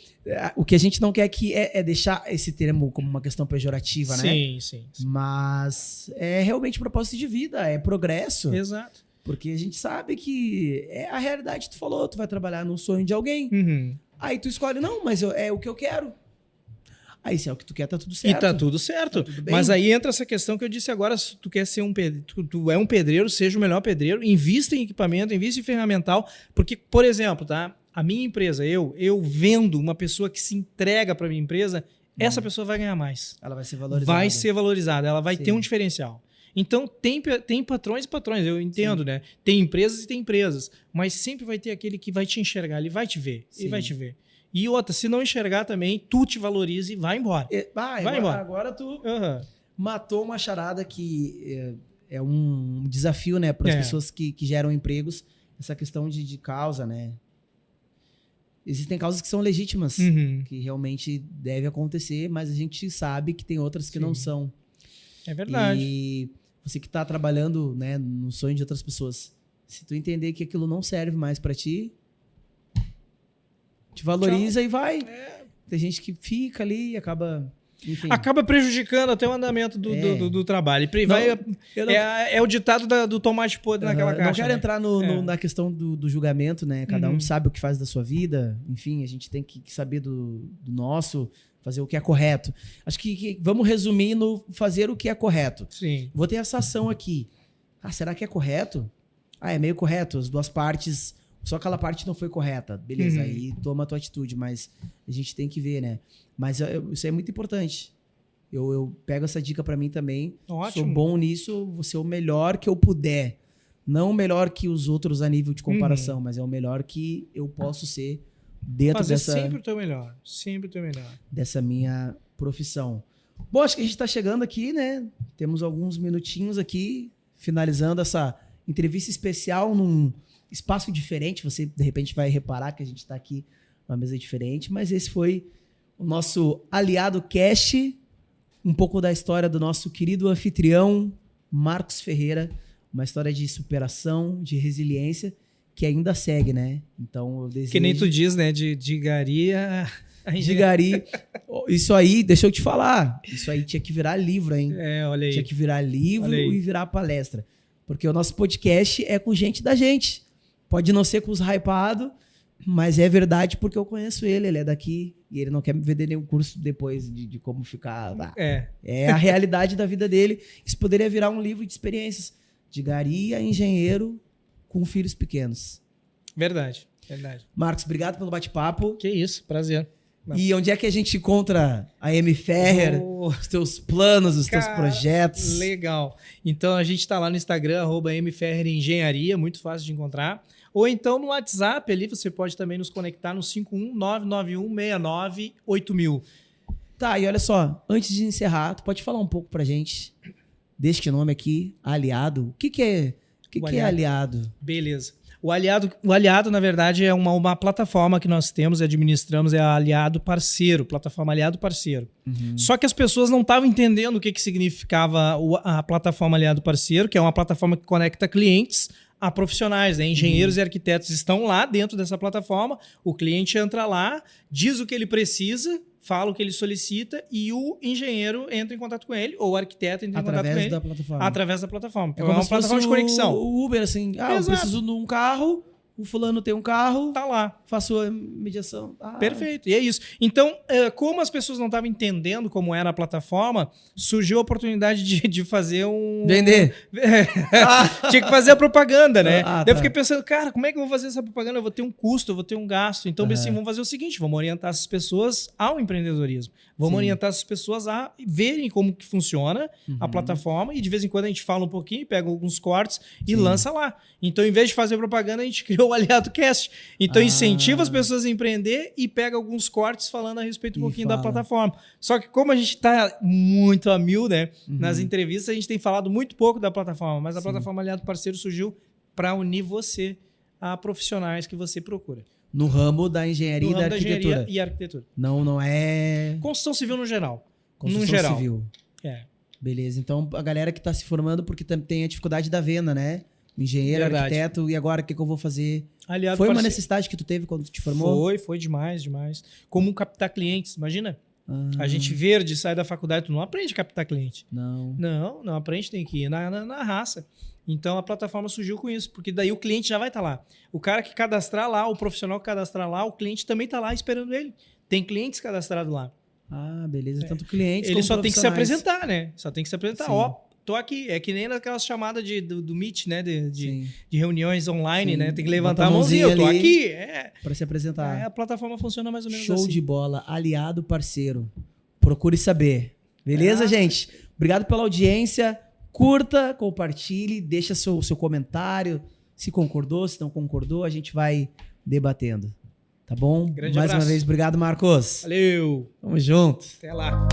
A: o que a gente não quer aqui é deixar esse termo como uma questão pejorativa, né?
B: Sim.
A: Mas é realmente propósito de vida, é progresso.
B: Exato.
A: Porque a gente sabe que é a realidade. Tu falou, tu vai trabalhar no sonho de alguém. Aí tu escolhe, não, mas é o que eu quero. Aí se é o que tu quer, tá tudo certo.
B: E tá tudo certo.
A: Tá tudo
B: mas aí entra essa questão que eu disse agora, se tu quer ser tu é um pedreiro, seja o melhor pedreiro, invista em equipamento, invista em ferramental, porque, por exemplo, tá? A minha empresa, eu vendo uma pessoa que se entrega para minha empresa, essa pessoa vai ganhar mais.
A: Ela vai ser valorizada.
B: Vai ser valorizada, ela vai ter um diferencial. Então, tem patrões e patrões, eu entendo, né? Tem empresas e tem empresas, mas sempre vai ter aquele que vai te enxergar, ele vai te ver, ele vai te ver. E outra, se não enxergar também, tu te valoriza e vai embora.
A: Vai embora. Agora tu matou uma charada que é um desafio, né, para as pessoas que geram empregos, essa questão de causa, né? Existem causas que são legítimas, que realmente deve acontecer, mas a gente sabe que tem outras que não são.
B: É verdade.
A: E você que está trabalhando, né, no sonho de outras pessoas, se tu entender que aquilo não serve mais para ti, te valoriza e vai. Tem gente que fica ali e acaba... Enfim.
B: Acaba prejudicando até o andamento do trabalho. É o ditado do tomate podre naquela caixa.
A: Não quero entrar na questão do julgamento, né? Cada um sabe o que faz da sua vida. Enfim, a gente tem que saber do nosso, fazer o que é correto. Acho que vamos resumir no fazer o que é correto.
B: Sim.
A: Vou ter essa ação aqui. Será que é correto? É meio correto. As duas partes... Só aquela parte não foi correta. Beleza, aí toma a tua atitude, mas a gente tem que ver, né? Mas isso é muito importante. Eu pego essa dica pra mim também.
B: Ótimo.
A: Sou bom nisso, vou ser o melhor que eu puder. Não o melhor que os outros a nível de comparação, mas é o melhor que eu posso ser dentro dessa...
B: sempre o teu melhor. Sempre o teu melhor.
A: Dessa minha profissão. Bom, acho que a gente tá chegando aqui, né? Temos alguns minutinhos aqui, finalizando essa entrevista especial num espaço diferente, você de repente vai reparar que a gente está aqui numa mesa diferente, mas esse foi o nosso Aliado Cast, um pouco da história do nosso querido anfitrião, Marcos Ferreira, uma história de superação, de resiliência, que ainda segue, né? Então eu desejo...
B: Que nem tu diz, né? De Gari a
A: Gari. Isso aí, deixa eu te falar, isso aí tinha que virar livro, hein?
B: Olha aí.
A: Tinha que virar livro e virar palestra. Porque o nosso podcast é com gente da gente. Pode não ser com os hypados, mas é verdade porque eu conheço ele é daqui e ele não quer me vender nenhum curso depois de como ficar lá. É a realidade da vida dele. Isso poderia virar um livro de experiências de Gari a engenheiro com filhos pequenos.
B: Verdade.
A: Marcos, obrigado pelo bate-papo.
B: Que isso, prazer.
A: E onde é que a gente encontra a M Ferrer, os teus planos, os teus projetos?
B: Legal. Então a gente está lá no Instagram, @mferrerengenharia, muito fácil de encontrar. Ou então no WhatsApp ali, você pode também nos conectar no 51991698000.
A: Tá, e olha só, antes de encerrar, tu pode falar um pouco pra gente deste nome aqui, Aliado. O que é Aliado?
B: Beleza. O Aliado, na verdade, é uma plataforma que nós temos e administramos, é a Aliado Parceiro, plataforma Aliado Parceiro. Uhum. Só que as pessoas não estavam entendendo o que significava a plataforma Aliado Parceiro, que é uma plataforma que conecta clientes a profissionais, né? Engenheiros e arquitetos estão lá dentro dessa plataforma, o cliente entra lá, diz o que ele precisa, fala o que ele solicita e o engenheiro entra em contato com ele, ou o arquiteto entra em contato com ele. Através da plataforma.
A: É como uma plataforma de conexão. O Uber, assim, eu
B: Exato.
A: preciso de um carro, o fulano tem um carro,
B: tá lá.
A: Faço a mediação.
B: Perfeito, e é isso. Então, como as pessoas não estavam entendendo como era a plataforma, surgiu a oportunidade de fazer um...
A: Vender.
B: Tinha que fazer a propaganda, né?
A: Tá.
B: Eu fiquei pensando, cara, como é que eu vou fazer essa propaganda? Eu vou ter um custo, eu vou ter um gasto. Então, assim, vamos fazer o seguinte, vamos orientar essas pessoas ao empreendedorismo. Vamos orientar essas pessoas a verem como que funciona a plataforma e de vez em quando a gente fala um pouquinho, pega alguns cortes e lança lá. Então, em vez de fazer propaganda, a gente criou o Aliado Cast. Então, incentiva as pessoas a empreender e pega alguns cortes falando a respeito um pouquinho da plataforma. Só que como a gente está muito a mil, né? Nas entrevistas, a gente tem falado muito pouco da plataforma, mas a plataforma Aliado Parceiro surgiu para unir você a profissionais que você procura.
A: No ramo da engenharia e da arquitetura.
B: Engenharia e arquitetura.
A: Não é...
B: Construção civil no geral.
A: Construção civil.
B: É.
A: Beleza. Então, a galera que está se formando, porque tem a dificuldade da venda, né? Engenheiro, arquiteto, e agora o que eu vou fazer?
B: Aliado
A: foi uma necessidade que tu teve quando tu te formou?
B: Foi demais. Como captar clientes, imagina. A gente verde, sai da faculdade, tu não aprende a captar cliente. Não aprende, tem que ir na raça. Então a plataforma surgiu com isso, porque daí o cliente já vai estar lá. O cara que cadastrar lá, o profissional que cadastrar lá, o cliente também está lá esperando ele. Tem clientes cadastrados lá.
A: Beleza. Tanto clientes
B: ele
A: como
B: só tem que se apresentar, né?
A: Sim.
B: Tô aqui. É que nem naquelas chamadas do Meet, né? De reuniões online, sim, né? Tem que levantar a mãozinha. Eu tô aqui.
A: Para se apresentar.
B: A plataforma funciona mais ou menos
A: Show
B: assim.
A: de bola. Aliado Parceiro. Procure saber. Beleza, gente? Obrigado pela audiência. Curta, compartilhe, deixa seu comentário. Se concordou, se não concordou, a gente vai debatendo. Tá bom?
B: Grande
A: Mais
B: abraço.
A: uma vez, obrigado, Marcos.
B: Valeu.
A: Tamo junto.
B: Até lá.